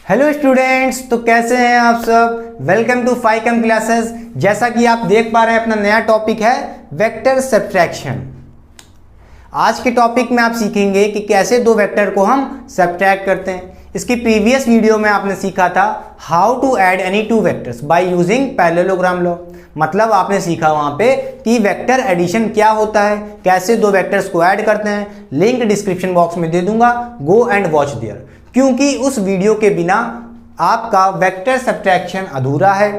Hello students, तो कैसे हैं आप सब। Welcome to Phycom classes. जैसा कि आप देख पा रहे हैं, अपना नया टॉपिक है वेक्टर सब्ट्रैक्शन। आज के टॉपिक में आप सीखेंगे कि कैसे दो वेक्टर को हम सब्ट्रैक्ट करते हैं। इसकी प्रीवियस वीडियो में आपने सीखा था how to add any two vectors by using parallelogram law. मतलब आपने सीखा वहां पे कि वेक्टर एडिशन क्या होता है, कैसे दो वेक्टर्स को ऐड करते हैं। लिंक डिस्क्रिप्शन बॉक्स में दे दूंगा, गो एंड वॉच देयर। क्योंकि उस वीडियो के बिना आपका वेक्टर सब्ट्रैक्शन अधूरा है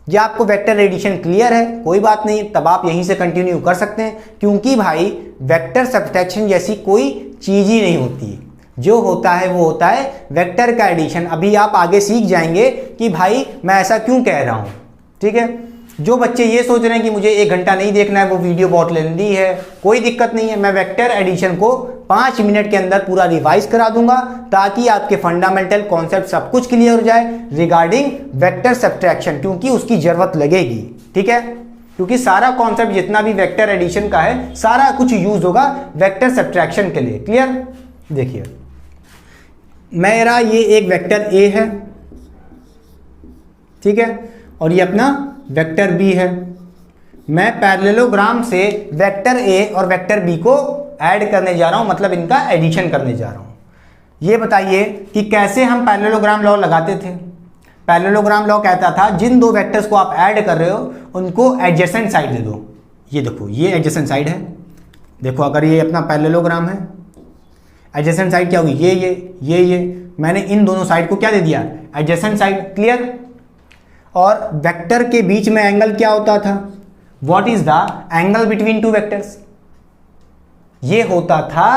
या आपको वेक्टर एडिशन क्लियर है, कोई बात नहीं, तब आप यहीं से कंटिन्यू कर सकते हैं। क्योंकि भाई वेक्टर सब्ट्रैक्शन जैसी कोई चीज ही नहीं होती है। जो होता है वो होता है वेक्टर का एडिशन। अभी आप आगे सीख जाएंगे कि भाई मैं ऐसा क्यों कह रहा हूं। ठीक है, जो बच्चे ये सोच रहे हैं कि मुझे 1 घंटा नहीं देखना है, वो वीडियो बहुत लेंदी है, कोई दिक्कत नहीं है। मैं वेक्टर एडिशन को 5 मिनट के अंदर पूरा रिवाइज करा दूंगा ताकि आपके फंडामेंटल कॉन्सेप्ट सब कुछ क्लियर हो जाए रिगार्डिंग वेक्टर सब्ट्रैक्शन, क्योंकि उसकी जरूरत लगेगी। ठीक है, क्योंकि सारा कॉन्सेप्ट जितना भी वेक्टर एडिशन का है सारा कुछ यूज होगा वेक्टर सब्ट्रैक्शन के लिए। क्लियर, देखिए मेरा ये एक वेक्टर ए है, ठीक है, और ये अपना वेक्टर बी है। मैं पैरेललोग्राम से वेक्टर ए और वेक्टर बी को ऐड करने जा रहा हूं, मतलब इनका एडिशन करने जा रहा हूं। ये बताइए कि कैसे हम पैरेललोग्राम लॉ लगाते थे। पैरेललोग्राम लॉ कहता था जिन दो वेक्टर्स को आप ऐड कर रहे हो उनको एडजेसेंट साइड दे दो। ये देखो, ये एडजेसेंट साइड है। देखो अगर ये अपना पैरेललोग्राम है, एडजेसेंट साइड क्या होगी, ये मैंने इन दोनों साइड को क्या दे दिया, एडजेसेंट साइड। क्लियर। और वेक्टर के बीच में एंगल क्या होता था, what is the angle between two vectors, ये होता था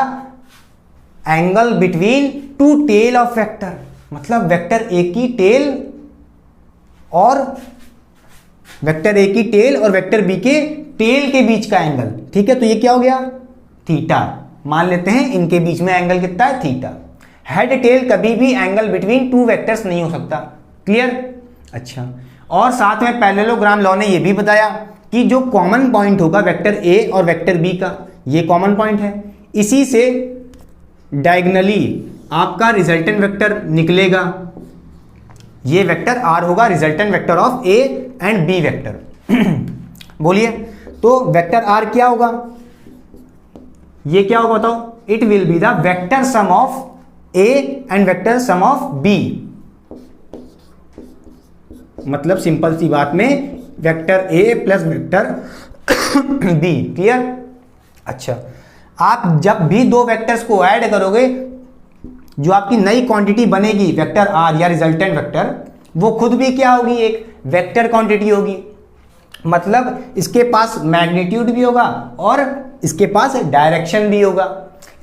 angle between two tail of vector. मतलब वेक्टर ए की टेल और वेक्टर ए की टेल और वेक्टर बी के टेल के बीच का एंगल। ठीक है, तो ये क्या हो गया, थीटा। मान लेते हैं इनके बीच में एंगल कितना है, थीटा। हेड टेल कभी भी एंगल बिटवीन टू वेक्टर्स नहीं हो सकता। क्लियर। अच्छा, और साथ में पैरेललोग्राम लॉ ने यह भी बताया कि जो कॉमन पॉइंट होगा वेक्टर ए और वेक्टर बी का, ये कॉमन पॉइंट है, इसी से डायगोनली आपका रिजल्टेंट वेक्टर निकलेगा। ये वेक्टर आर होगा, resultant vector of A and B vector. बोलिए, तो वेक्टर आर क्या होगा, ये क्या होगा बताओ, it will be the vector sum of A and vector sum of b. मतलब सिंपल सी बात में वेक्टर ए प्लस वेक्टर बी। क्लियर। अच्छा, आप जब भी दो वेक्टर्स को ऐड करोगे, जो आपकी नई क्वांटिटी बनेगी वेक्टर आर या रिजल्टेंट वेक्टर, वो खुद भी क्या होगी, एक वेक्टर क्वांटिटी होगी। मतलब इसके पास मैग्नीट्यूड भी होगा और इसके पास डायरेक्शन भी होगा।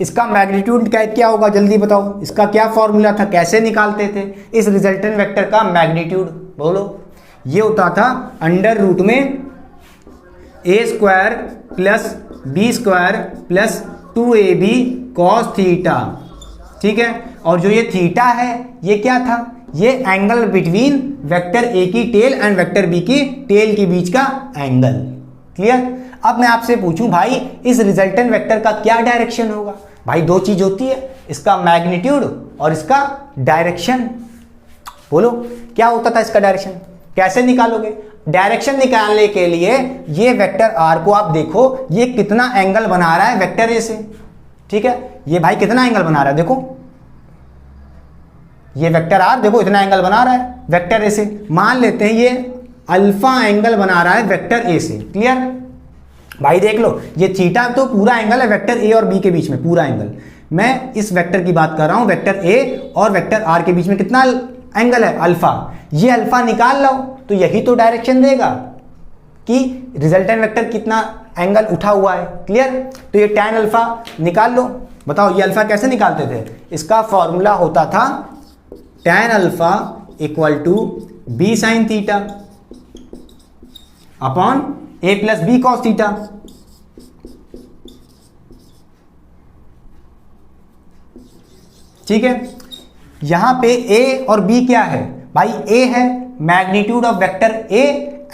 इसका मैग्नीट्यूड क्या होगा, जल्दी बताओ, इसका क्या फॉर्मूला था, कैसे निकालते थे इस रिजल्टेंट वेक्टर का मैग्नीट्यूड, बोलो। ये होता था अंडर रूट में a square plus b square plus 2ab cos theta. ठीक है, और जो ये थीटा है ये क्या था, ये एंगल बिटवीन वेक्टर ए की टेल एंड वेक्टर बी की टेल के बीच का एंगल। क्लियर। अब मैं आपसे पूछूं भाई इस रिजल्टेंट वेक्टर का क्या डायरेक्शन होगा। भाई दो चीज होती है, इसका मैग्नीट्यूड और इसका डायरेक्शन। बोलो क्या होता था इसका डायरेक्शन, कैसे निकालोगे। डायरेक्शन निकालने के लिए ये वेक्टर आर को आप देखो, ये कितना एंगल बना रहा है वेक्टर ए से। ठीक है, ये भाई कितना एंगल बना रहा है, देखो ये वेक्टर आर देखो इतना एंगल बना रहा है वेक्टर ए से। मान लेते हैं ये अल्फा एंगल बना रहा है वेक्टर ए से। क्लियर। भाई देख लो, ये थीटा तो पूरा एंगल है वेक्टर ए और बी के बीच में, पूरा एंगल। मैं इस वेक्टर की बात कर रहा हूं, वेक्टर ए और वेक्टर आर के बीच में कितना एंगल है, अल्फा। ये अल्फा निकाल लो तो यही तो डायरेक्शन देगा कि रिजल्टेंट वेक्टर कितना एंगल उठा हुआ है। क्लियर। तो ये tan अल्फा निकाल लो। बताओ ये अल्फा कैसे निकालते थे, इसका फॉर्मूला होता था tan alpha equal to B sine theta upon a plus B cos theta. ठीक है, यहां पे ए और बी क्या है, भाई ए है magnitude of vector A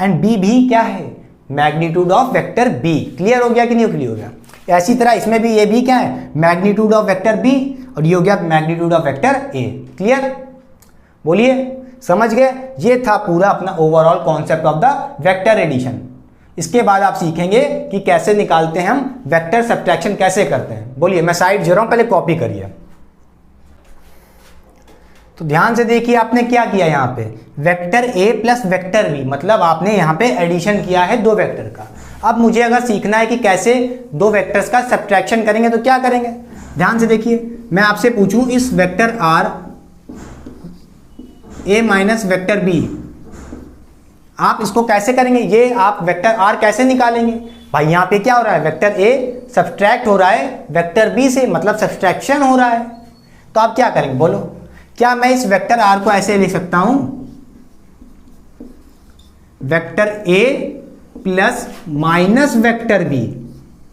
and b भी क्या है, magnitude of vector b. Clear हो गया कि नहीं क्लियर हो गया। ऐसी तरह इसमें भी ये भी क्या है, मैग्नीट्यूड ऑफ वेक्टर बी, और ये हो गया magnitude of vector a. Clear. बोलिए, समझ गए? ये था पूरा अपना overall concept of the vector addition. इसके बाद आप सीखेंगे कि कैसे निकालते हैं हम वेक्टर सब्ट्रैक्शन, कैसे करते हैं। बोलिए, मैं साइड दे रहा हूं, पहले कॉपी करिए। तो ध्यान से देखिए, आपने क्या किया यहाँ पे, वेक्टर ए प्लस वेक्टर बी, मतलब आपने यहाँ पे एडिशन किया है दो वेक्टर का। अब मुझे अगर सीखना है कि कैसे दो वेक्टर्स का सब्ट्रैक्शन करेंगे, तो क्या करेंगे? ध्यान से देखिए, मैं आपसे पूछूं इस vector r a minus vector b, आप इसको कैसे करेंगे? ये आप वेक्टर आर कैसे निकालेंगे? भाई यहाँ पे क्या हो रहा है, वेक्टर ए सब्ट्रैक्ट हो रहा है वेक्टर बी से, मतलब सब्ट्रैक्शन हो रहा है। तो आप क्या करेंगे बोलो? क्या मैं इस वेक्टर आर को ऐसे लिख सकता हूं, वेक्टर ए प्लस माइनस वेक्टर बी,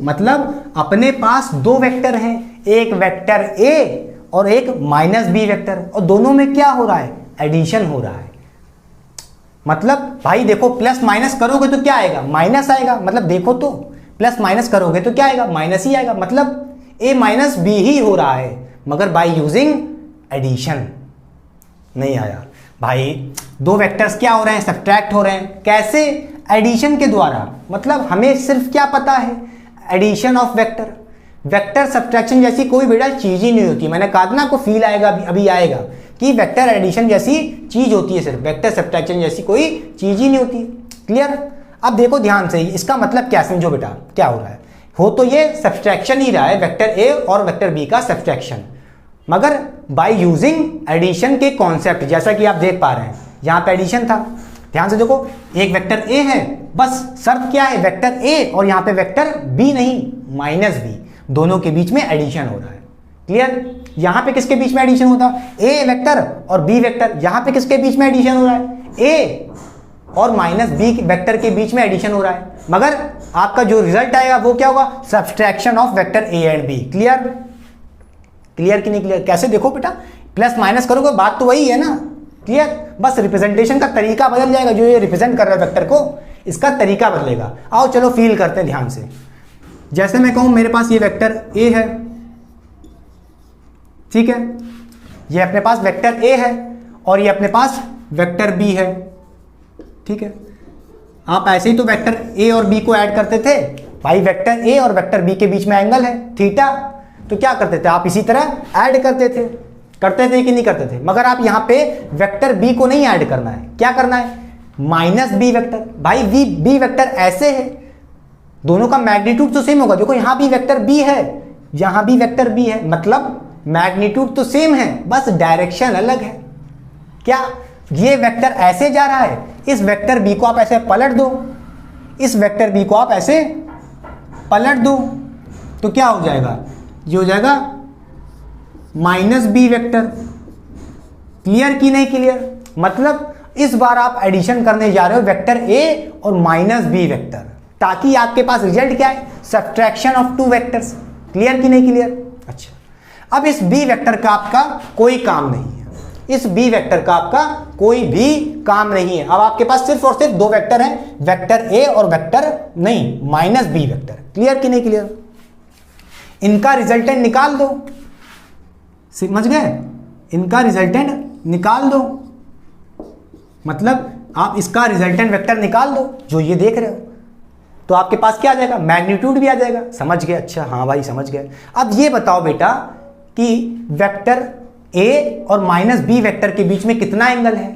मतलब अपने पास दो वेक्टर हैं, एक वेक्टर ए और एक माइनस बी वेक्टर, और दोनों में क्या हो रहा है, एडिशन हो रहा है। मतलब भाई देखो, प्लस माइनस करोगे तो क्या आएगा, माइनस आएगा। मतलब देखो तो, प्लस माइनस करोगे तो क्या आएगा, माइनस ही आएगा। मतलब ए माइनस बी ही हो रहा है, मगर बाय यूजिंग एडिशन। नहीं आया भाई, दो वेक्टर्स क्या हो रहे हैं, सब्ट्रैक्ट हो रहे हैं। कैसे? एडिशन के द्वारा। मतलब हमें सिर्फ क्या पता है, addition of vector. Vector subtraction जैसी कोई बेटा चीज ही नहीं होती। मैंने कहा था ना, आपको फील आएगा, अभी आएगा कि वेक्टर एडिशन जैसी चीज होती है, सिर्फ वेक्टर सब्ट्रैक्शन जैसी कोई चीज ही नहीं होती। क्लियर? अब देखो ध्यान से, इसका मतलब क्या समझो बेटा, क्या हो रहा है, हो तो ये सब्ट्रैक्शन ही रहा है, वेक्टर ए और वेक्टर बी का सब्ट्रैक्शन, मगर बाय यूजिंग एडिशन के कॉन्सेप्ट। जैसा कि आप देख पा रहे हैं, यहां पे एडिशन था। ध्यान से देखो, एक वेक्टर ए है, बस शर्त क्या है, वेक्टर ए और यहां पे वेक्टर बी नहीं, माइनस बी, दोनों के बीच में एडिशन हो रहा है। क्लियर? यहां पे किसके बीच में एडिशन होता है, ए वेक्टर और बी वेक्टर। यहां पे किसके बीच में एडिशन हो रहा है, ए और माइनस बी वेक्टर के बीच में एडिशन हो रहा है, मगर आपका जो रिजल्ट आएगा वो क्या होगा, subtraction of vector A and B. Clear? Clear कि नहीं क्लियर? कैसे? देखो बेटा, प्लस माइनस करोगे बात तो वही है ना। क्लियर? बस रिप्रेजेंटेशन का तरीका बदल जाएगा, जो ये रिप्रेजेंट कर रहा है वेक्टर को, इसका तरीका बदलेगा। आओ चलो फील करते हैं ध्यान से। जैसे मैं कहूं मेरे पास ये वेक्टर ए है, ठीक है, ये अपने पास वेक्टर ए है और ये अपने पास वेक्टर बी है, ठीक है। आप ऐसे ही तो वेक्टर ए और बी को ऐड करते थे भाई, वेक्टर ए और वेक्टर बी के बीच में एंगल है थीटा, तो क्या करते थे आप, इसी तरह ऐड करते थे कि नहीं करते थे। मगर आप यहां पे वेक्टर बी को नहीं ऐड करना है, क्या करना है, माइनस बी वेक्टर। भाई बी वेक्टर ऐसे है, दोनों का मैग्नीट्यूड तो सेम होगा। देखो यहां भी वेक्टर बी है, यहां भी वेक्टर बी है, मतलब मैग्नीट्यूड तो सेम है, बस डायरेक्शन अलग है। क्या ये वेक्टर ऐसे जा रहा है, इस वेक्टर बी को आप ऐसे पलट दो, इस वेक्टर बी को आप ऐसे पलट दो, तो क्या हो जाएगा, ये हो जाएगा माइनस बी वेक्टर। क्लियर कि नहीं क्लियर? मतलब इस बार आप एडिशन करने जा रहे हो वेक्टर ए और माइनस बी वेक्टर, ताकि आपके पास रिजल्ट क्या है, subtraction of two vectors. Clear कि नहीं क्लियर? अच्छा, अब इस बी वेक्टर का आपका कोई काम नहीं है, इस बी वेक्टर का आपका कोई भी काम नहीं है। अब आपके पास सिर्फ और सिर्फ दो वेक्टर हैं, वेक्टर ए और वेक्टर नहीं, माइनस बी वेक्टर। क्लियर कि नहीं क्लियर? इनका रिजल्टेंट निकाल दो, समझ गए, इनका रिजल्टेंट निकाल दो, मतलब आप इसका रिजल्टेंट वेक्टर निकाल दो जो ये देख रहे हो, तो आपके पास क्या आ जाएगा, मैग्नीट्यूड भी आ जाएगा। समझ गए? अच्छा हाँ भाई समझ गए। अब ये बताओ बेटा कि वेक्टर ए और माइनस बी वेक्टर के बीच में कितना एंगल है,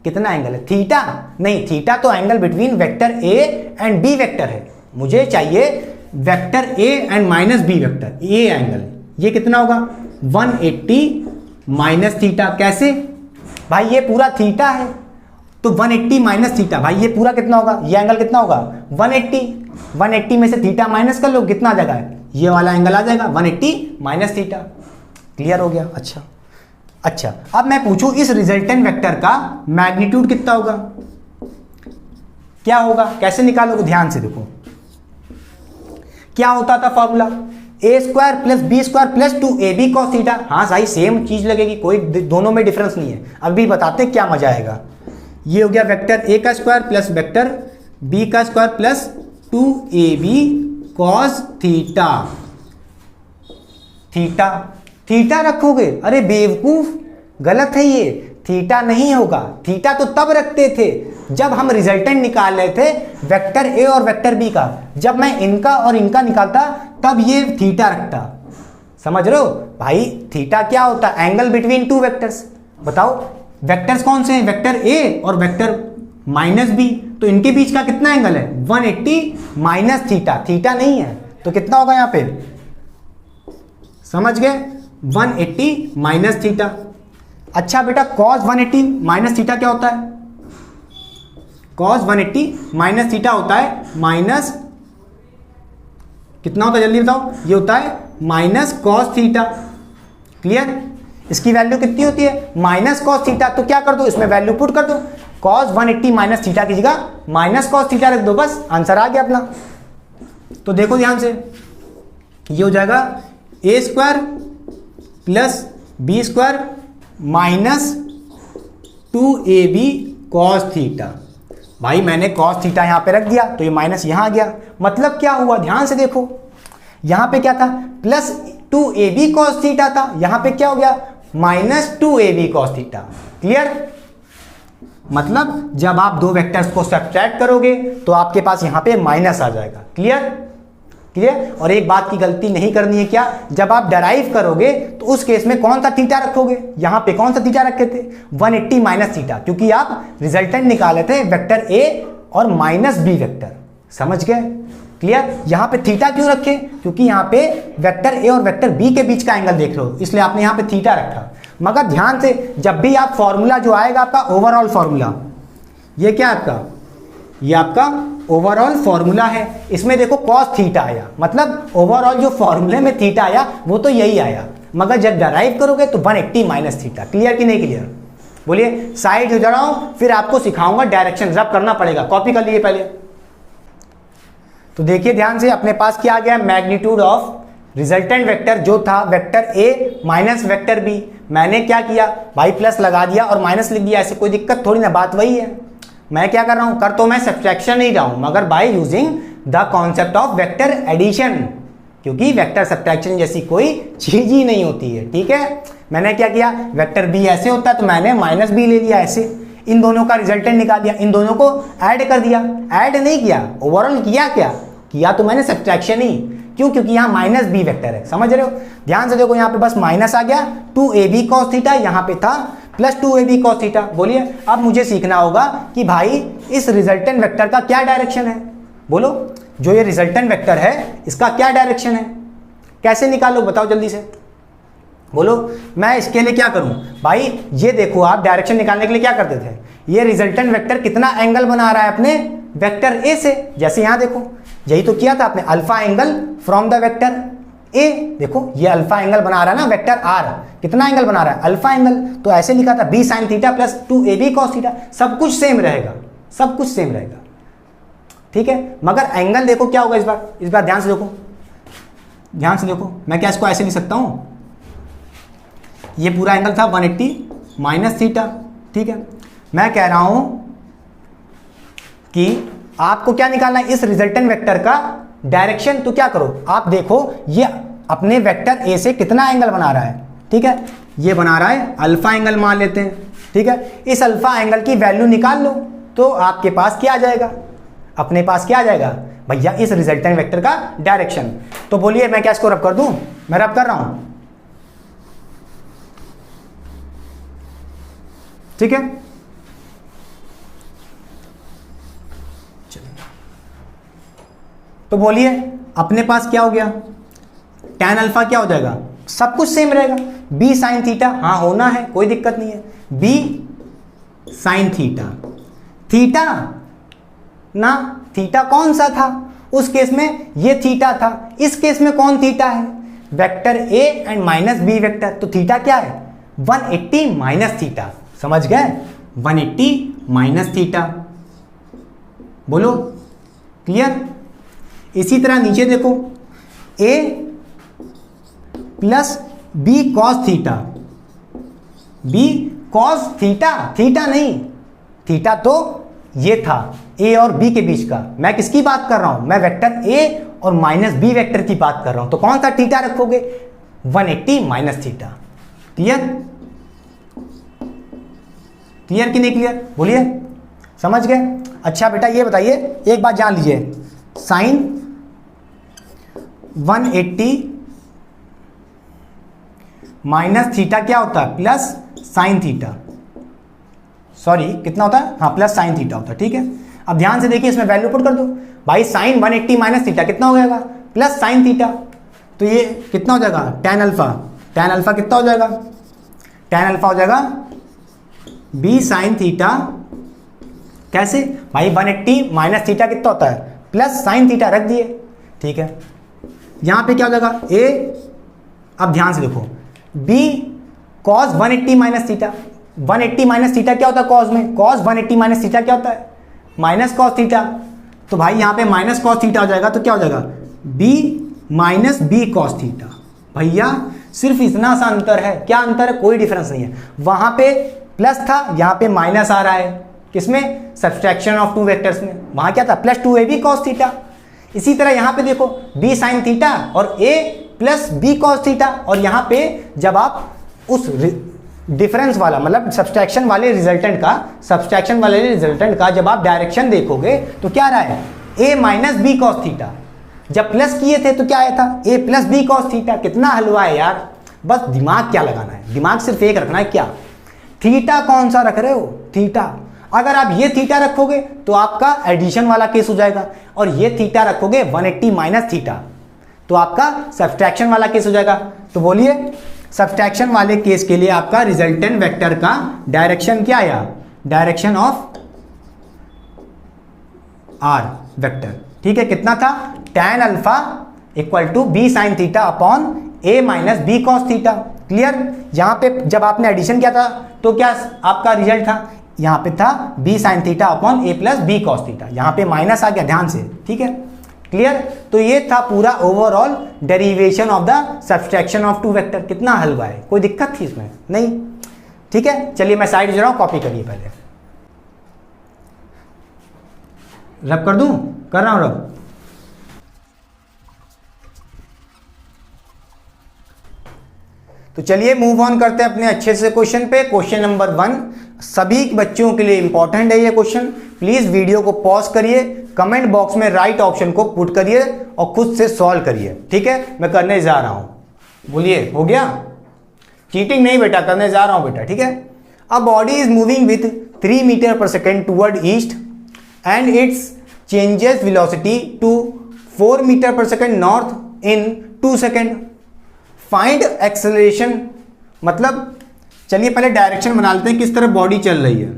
कितना एंगल है, थीटा? नहीं, थीटा तो angle between vector A and B vector है। मुझे चाहिए vector A and minus B vector, ये एंगल, ये कितना होगा, 180 माइनस थीटा। कैसे भाई, ये पूरा थीटा है तो 180 माइनस थीटा, भाई ये पूरा कितना होगा, ये एंगल कितना होगा, 180 में से थीटा माइनस कर लो, कितना आ जाएगा, ये वाला एंगल आ जाएगा 180 माइनस थीटा। क्लियर हो गया? अच्छा, अब मैं पूछूं इस रिजल्टेंट वेक्टर का मैग्नीट्यूड कितना होगा, क्या होगा, कैसे निकालोगे? ध्यान से देखो, क्या होता था formula, a square plus b square plus 2ab cos theta. हाँ सही, सेम चीज लगेगी, कोई दोनों में डिफरेंस नहीं है। अभी बताते हैं क्या मजा आएगा। ये हो गया वेक्टर ए का स्क्वायर प्लस वेक्टर बी का square plus 2ab cos theta. Theta रखोगे, अरे बेवकूफ, गलत है ये, थीटा नहीं होगा। थीटा तो तब रखते थे जब हम रिजल्टेंट निकाल रहे थे वेक्टर ए और वेक्टर बी का। जब मैं इनका और इनका निकालता तब ये थीटा रखता। समझ रहे हो भाई? थीटा क्या होता है? Angle between two vectors. बताओ वेक्टर्स कौन से हैं? वेक्टर ए और वेक्टर माइनस बी। तो इनके बीच का कितना एंगल है? 180 माइनस थीटा। थीटा नहीं है तो कितना होगा यहाँ पे? समझ गए? 180 माइनस थीटा। अच्छा बेटा कॉस 180 माइनस थीटा क्या होता है? कॉस 180 माइनस थीटा होता है माइनस, कितना होता है जल्दी बताओ? ये होता है माइनस कॉस थीटा। क्लियर? इसकी वैल्यू कितनी होती है? Minus cos theta. तो क्या कर दो, इसमें वैल्यू पुट कर दो। कॉस 180 माइनस थीटा की जगह माइनस कॉस थीटा रख दो, बस आंसर आ गया अपना। तो देखो ध्यान से, ये हो जाएगा a square plus b square minus 2ab cos theta. भाई मैंने कॉस थीटा यहां पे रख दिया तो ये माइनस यहां आ गया। मतलब क्या हुआ? ध्यान से देखो, यहां पे क्या था? प्लस 2ab कॉस थीटा था, यहां पे क्या हो गया? Minus 2ab cos theta. Clear? मतलब जब आप दो वेक्टर्स को सब्ट्रैक्ट करोगे तो आपके पास यहां पे माइनस आ जाएगा। क्लियर? क्लियर? और एक बात की गलती नहीं करनी है, क्या? जब आप डराइव करोगे तो उस केस में कौन सा थीटा रखोगे? यहां पे कौन सा थीटा रखे थे? 180 माइनस थीटा, क्योंकि आप रिजल्टेंट निकाले थे वेक्टर ए और माइनस बी वेक्टर। समझ गए? क्लियर? यहां पे थीटा क्यों रखे? क्योंकि यहां पे वेक्टर ए और वेक्टर बी के बीच का एंगल देख रहे हो, इसलिए आपने यहां पे थीटा रखा। मगर ध्यान से, जब भी आप फॉर्मूला जो आएगा आपका ओवरऑल फॉर्मूला, ये क्या आपका? ये आपका ओवरऑल फॉर्मूला है। इसमें देखो कॉस थीटा आया, मतलब ओवरऑल जो फॉर्मूले में थीटा आया वो तो यही आया, मगर जब डराइव करोगे तो 180 माइनस थीटा। क्लियर कि नहीं क्लियर? बोलिए। साइड हो जा रहा हूं, फिर आपको सिखाऊंगा डायरेक्शन रब करना पड़ेगा। कॉपी कर लिए पहले। तो देखिए ध्यान से, अपने पास क्या आ गया? मैग्नीट्यूड ऑफ रिजल्टेंट वेक्टर जो था vector A minus vector B. मैंने क्या किया भाई? प्लस लगा दिया और माइनस लिख दिया। ऐसे कोई दिक्कत थोड़ी ना, बात वही है। मैं क्या कर रहा हूं? कर तो मैं सब्ट्रैक्शन नहीं रहा हूं, मगर by using the concept of vector addition, क्योंकि वेक्टर सब्ट्रैक्शन जैसी कोई चीज ही नहीं होती है। ठीक है? मैंने क्या किया? वेक्टर बी ऐसे होता है तो मैंने माइनस बी ले लिया ऐसे। इन दोनों का रिजल्टेंट निकाल दिया, इन दोनों को ऐड कर दिया। ऐड नहीं किया, ओवरऑल किया। क्या किया? तो मैंने सब्ट्रैक्शन ही। क्यों? क्योंकि यहाँ माइनस बी वेक्टर है। समझ रहे हो? ध्यान से देखो, यहाँ पे बस माइनस आ गया, 2ab cos थीटा यहाँ पे था प्लस 2ab cos थीटा। बोलिए। अब मुझे सीखना होगा कि भाई इस रिजल्टेंट वेक्टर का क्या डायरेक्शन है? बोलो। जो ये रिजल्टेंट वेक्टर है इसका क्या डायरेक्शन है? कैसे निकालो बताओ जल्दी से, बोलो। मैं इसके लिए क्या करूं भाई? ये देखो, आप डायरेक्शन निकालने के लिए क्या करते थे? ये रिजल्टेंट वेक्टर कितना एंगल बना रहा है अपने वेक्टर ए से, जैसे यहां देखो, यही तो किया था आपने, alpha angle from the vector A. देखो ये अल्फा एंगल बना रहा है ना वेक्टर आर, कितना एंगल बना रहा है? Alpha angle. तो ऐसे लिखा था B sine theta plus 2ab cos theta. सब कुछ सेम रहेगा, सब कुछ सेम रहेगा। ठीक है? मगर एंगल देखो क्या होगा इस बार ध्यान से देखो, ध्यान से देखो। मैं क्या इसको ऐसे लिख सकता हूं? ये पूरा एंगल था 180 माइनस थीटा। ठीक है? मैं कह रहा हूं कि आपको क्या निकालना है? इस रिजल्टेंट वेक्टर का डायरेक्शन। तो क्या करो आप, देखो ये अपने वेक्टर ए से कितना एंगल बना रहा है। ठीक है? ये बना रहा है अल्फा एंगल मान लेते हैं। ठीक है? इस अल्फा एंगल की वैल्यू निकाल लो तो आपके पास क्या आ जाएगा? अपने पास क्या आ जाएगा भैया? इस रिजल्टेंट वेक्टर का डायरेक्शन। तो बोलिए मैं क्या इसको रब कर दूं? मैं रब कर रहा हूं। ठीक है? तो बोलिए अपने पास क्या हो गया? tan अल्फा क्या हो जाएगा? सब कुछ सेम रहेगा। b साइन थीटा, हाँ होना है, कोई दिक्कत नहीं है। b साइन थीटा, थीटा ना, थीटा कौन सा था? उस केस में ये थीटा था, इस केस में कौन थीटा है? Vector a and minus B vector. तो थीटा क्या है? 180 माइनस थीटा। समझ गए? 180 माइनस थीटा। बोलो। क्लियर? इसी तरह नीचे देखो, a plus B cos theta, b cos theta, theta नहीं, थीटा तो ये था a और b के बीच का। मैं किसकी बात कर रहा हूं? मैं वेक्टर a और माइनस बी वेक्टर की बात कर रहा हूं। तो कौन सा थीटा रखोगे? 180 माइनस थीटा। क्लियर? क्लियर कि नहीं क्लियर, बोलिए, समझ गए। अच्छा बेटा ये बताइए, एक बात जान लीजिए, साइन 180 माइनस थीटा क्या होता है, प्लस साइन थीटा, सॉरी कितना होता है, हाँ प्लस साइन थीटा होता है, ठीक है। अब ध्यान से देखिए, इसमें वैल्यू पुट कर दो भाई, साइन 180 माइनस थीटा कितना हो जाएगा, प्लस साइन थीटा, तो ये कितना हो जाएगा, tan अल्फा, tan अल्फा कितना हो जाएगा, tan अल्फा हो जाएगा b साइन थीटा, कैसे भाई 180 माइनस थीटा कितना होता है, प्लस साइन थीटा, रख दिए, ठीक है। यहाँ पे क्या हो जाएगा a, अब ध्यान से देखो b cos 180 minus theta, 180 minus theta क्या होता है कॉस में, cos 180 माइनस थीटा क्या होता है, माइनस कॉस थीटा, तो भाई यहाँ पे माइनस कॉस थीटा हो जाएगा, तो क्या हो जाएगा b minus B cos theta. भैया सिर्फ इतना सा अंतर है, क्या अंतर है, कोई डिफरेंस नहीं है, वहां पे प्लस था, यहाँ पे माइनस आ रहा है, किसमें, सब्सट्रैक्शन ऑफ टू वेक्टर्स में, वहां क्या था प्लस 2ab कॉस थीटा। इसी तरह यहाँ पे देखो b साइन थीटा और a plus b cos theta, और यहाँ पे जब आप उस डिफरेंस वाला मतलब सब्सट्रैक्शन वाले रिजल्टेंट का जब आप डायरेक्शन देखोगे तो क्या रहा है, a minus B cos theta, जब प्लस किए थे तो क्या आया था, a plus B cos theta. कितना हलवा है यार, बस दिमाग क्या लगाना है, दिमाग सिर्फ एक रखना है, क्या, थीटा कौन सा रख रहे हो, थीटा, अगर आप ये थीटा रखोगे तो आपका एडिशन वाला केस हो जाएगा, और ये थीटा रखोगे 180 माइनस थीटा तो आपका सब्सट्रैक्शन वाला केस हो जाएगा। तो बोलिए सब्सट्रैक्शन वाले केस के लिए आपका रिजल्टेंट वेक्टर का डायरेक्शन क्या आया, डायरेक्शन ऑफ आर वेक्टर, ठीक है, कितना था, tan alpha equal to B sine theta upon a minus B cos theta. Clear, यहां पे जब आपने एडिशन किया था तो क्या आपका रिजल्ट था, यहां पे था b sine theta upon a plus B cos theta, यहां पे माइनस आ गया, ध्यान से, ठीक है, क्लियर। तो ये था पूरा overall derivation of the subtraction of two vector. कितना हलवा है, कोई दिक्कत थी इसमें नहीं, ठीक है। चलिए मैं साइड जा रहा हूं, कॉपी करिए, पहले रब कर दूं, कर रहा हूं रब। तो चलिए मूव ऑन करते हैं अपने अच्छे से क्वेश्चन पे। क्वेश्चन नंबर 1 सभी बच्चों के लिए इंपॉर्टेंट है ये क्वेश्चन, प्लीज वीडियो को पॉज करिए, कमेंट बॉक्स में राइट ऑप्शन को पुट करिए और खुद से सॉल्व करिए, ठीक है। मैं करने जा रहा हूं, बोलिए हो गया, चीटिंग नहीं बेटा, करने जा रहा हूं बेटा, ठीक है। A body is moving with 3 metre per second toward east and it's changes velocity to 4 metre per second north in 2 second. Find acceleration, मतलब चलिए पहले डायरेक्शन बना लेते हैं, किस तरफ बॉडी चल रही है,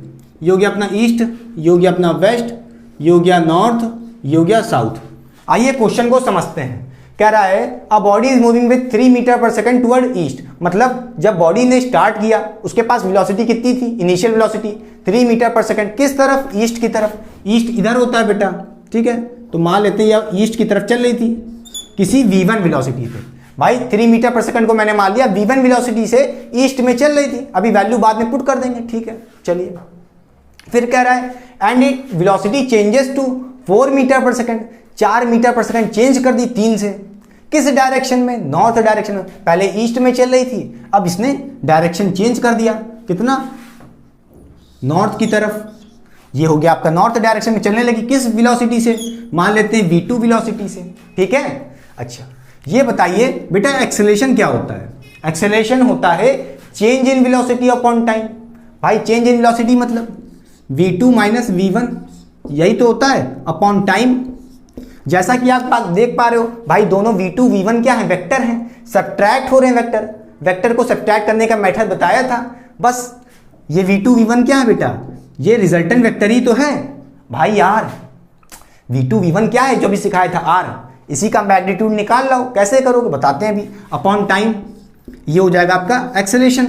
ये हो गया अपना ईस्ट, ये हो गया अपना वेस्ट, ये हो गया नॉर्थ, ये हो गया साउथ। आइए क्वेश्चन को समझते हैं। कह रहा है a body is moving with 3 metre per second toward east, मतलब जब बॉडी ने स्टार्ट किया उसके पास वेलोसिटी कितनी थी, initial velocity 3 metre per second, किस तरफ, ईस्ट की तरफ। ईस्ट इधर होता है बेटा, ठीक है, तो मान लेते हैं ये ईस्ट की तरफ चल रही थी किसी v1 वेलोसिटी पे। भाई 3 मीटर पर सेकंड को मैंने मान लिया v1 वेलोसिटी से ईस्ट में चल रही थी, अभी वैल्यू बाद में पुट कर देंगे, ठीक है। चलिए फिर कह रहा है and it velocity changes to 4 metre per second, 4 metre per second change कर दी 3 से, किस डायरेक्शन में, नॉर्थ डायरेक्शन में। पहले ईस्ट में चल रही थी, अब इसने डायरेक्शन चेंज कर दिया, कितना, नॉर्थ की तरफ। ये हो गया आपका नॉर्थ डायरेक्शन में चलने लगी, किस वेलोसिटी से, मान लेते हैं v2 वेलोसिटी से, ठीक है। अच्छा ये बताइए बेटा एक्सेलरेशन क्या होता है। एक्सेलरेशन होता है change in velocity upon time. भाई चेंज इन वेलोसिटी मतलब v2 माइनस v1, यही तो होता है अपॉन टाइम। जैसा कि आप देख पा रहे हो भाई, दोनों v2 v1 क्या है, वेक्टर हैं, सब्ट्रैक्ट हो रहे हैं वेक्टर, वेक्टर को सब्ट्रैक्ट करने का मेथड बताया था। बस ये v2 v1 क्या है बेटा, ये रिजल्टेंट वेक्टर ही तो है। भाई यार v2 v1 क्या है जो भी सिखाया था, r, इसी का मैग्नीट्यूड निकाल लो, कैसे करोगे बताते हैं अभी, अपॉन टाइम, ये हो जाएगा आपका एक्सेलरेशन।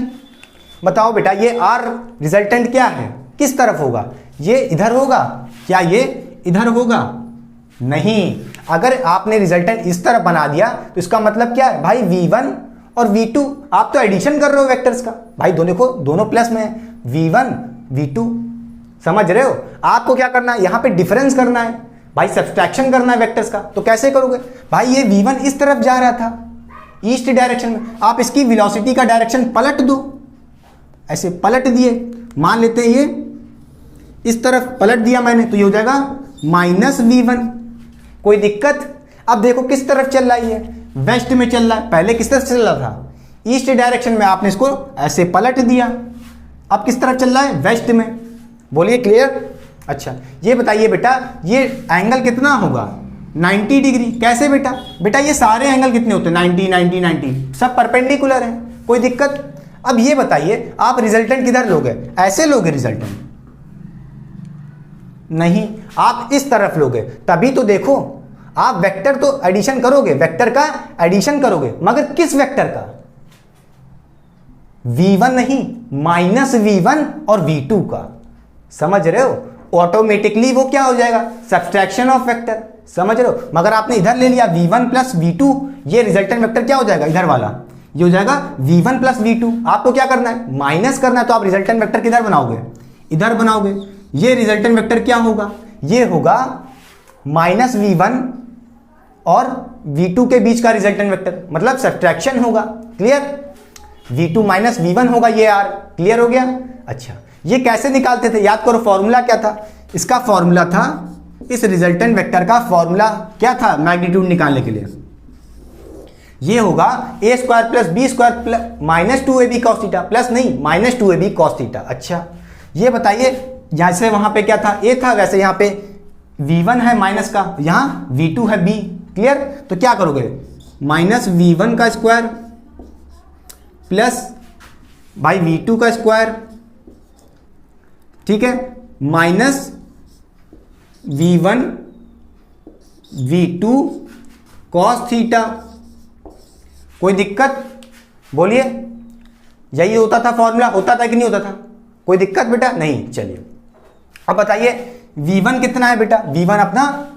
बताओ बेटा ये r रिजल्टेंट क्या है, किस तरफ होगा, ये इधर होगा क्या, ये इधर होगा, नहीं। अगर आपने रिजल्टेंट इस तरफ बना दिया तो इसका मतलब क्या है भाई, v1 और v2, आप तो एडिशन कर रहे हो वेक्टर्स का, भाई देखो दोनों प्लस में है, v1 v2, समझ रहे हो। आपको क्या करना है, यहां पे डिफरेंस करना है भाई, सब्सट्रैक्शन करना है वेक्टर्स का। तो कैसे करोगे भाई, ये v1 इस तरफ जा रहा था ईस्ट डायरेक्शन में, आप इसकी वेलोसिटी का डायरेक्शन पलट दो, ऐसे पलट दिए, मान लेते हैं ये इस तरफ पलट दिया मैंने, तो ये हो जाएगा -v1। कोई दिक्कत? अब देखो किस तरफ चल रहा है, ये वेस्ट में चल रहा है, पहले किस तरफ चल रहा था, ईस्ट डायरेक्शन में, आपने इसको ऐसे पलट दिया, अब किस तरफ चल रहा है, वेस्ट में। बोलिए क्लियर? अच्छा ये बताइए बेटा, ये एंगल कितना होगा, 90 डिग्री। कैसे बेटा? बेटा ये सारे एंगल कितने होते हैं, 90 90 90, सब परपेंडिकुलर है, कोई दिक्कत? अब ये बताइए आप रिजल्टेंट किधर लोगे, ऐसे लोगे रिजल्टेंट? नहीं, आप इस तरफ लोगे, तभी तो देखो आप वेक्टर तो एडिशन करोगे, वेक्टर का एडिशन करोगे, मगर किस वेक्टर का, v1 नहीं, -v1 और v2 का। समझ रहे हो? ऑटोमेटिकली वो क्या हो जाएगा, सब्सट्रैक्शन ऑफ वेक्टर। समझ रहे हो? मगर आपने इधर ले लिया v1 प्लस v2, ये रिजल्टेंट वेक्टर क्या हो जाएगा, इधर वाला ये हो जाएगा v1 प्लस v2। आपको क्या करना है, माइनस करना है, तो आप रिजल्टेंट वेक्टर किधर बनाओगे, इधर बनाओगे। ये रिजल्टेंट वेक्टर क्या होगा, ये होगा -v1 और v2 के बीच का रिजल्टेंट वेक्टर, मतलब सब्ट्रैक्शन होगा। क्लियर? v2 माइनस v1 होगा ये r। क्लियर हो गया? अच्छा ये कैसे निकालते थे, याद करो, फॉर्मूला क्या था इसका, फॉर्मूला था, इस रिजल्टेंट वेक्टर का फॉर्मूला क्या था मैग्नीट्यूड निकालने के लिए, ये होगा a square plus b square plus -2ab cos theta, plus नहीं -2ab cos थीटा। अच्छा ये बताइए, जैसे वहां पे क्या था, a था, वैसे यहां पे v1 है माइनस का, यहां v2 है b। क्लियर? तो क्या करोगे, -v1 का स्क्वायर प्लस भाई v2 का स्क्वायर, ठीक है, -v1 v2 cos थीटा। कोई दिक्कत? बोलिए, यही होता था फॉर्मूला, होता था कि नहीं होता था? कोई दिक्कत बेटा? नहीं। चलिए अब बताइए v1 कितना है बेटा, v1 अपना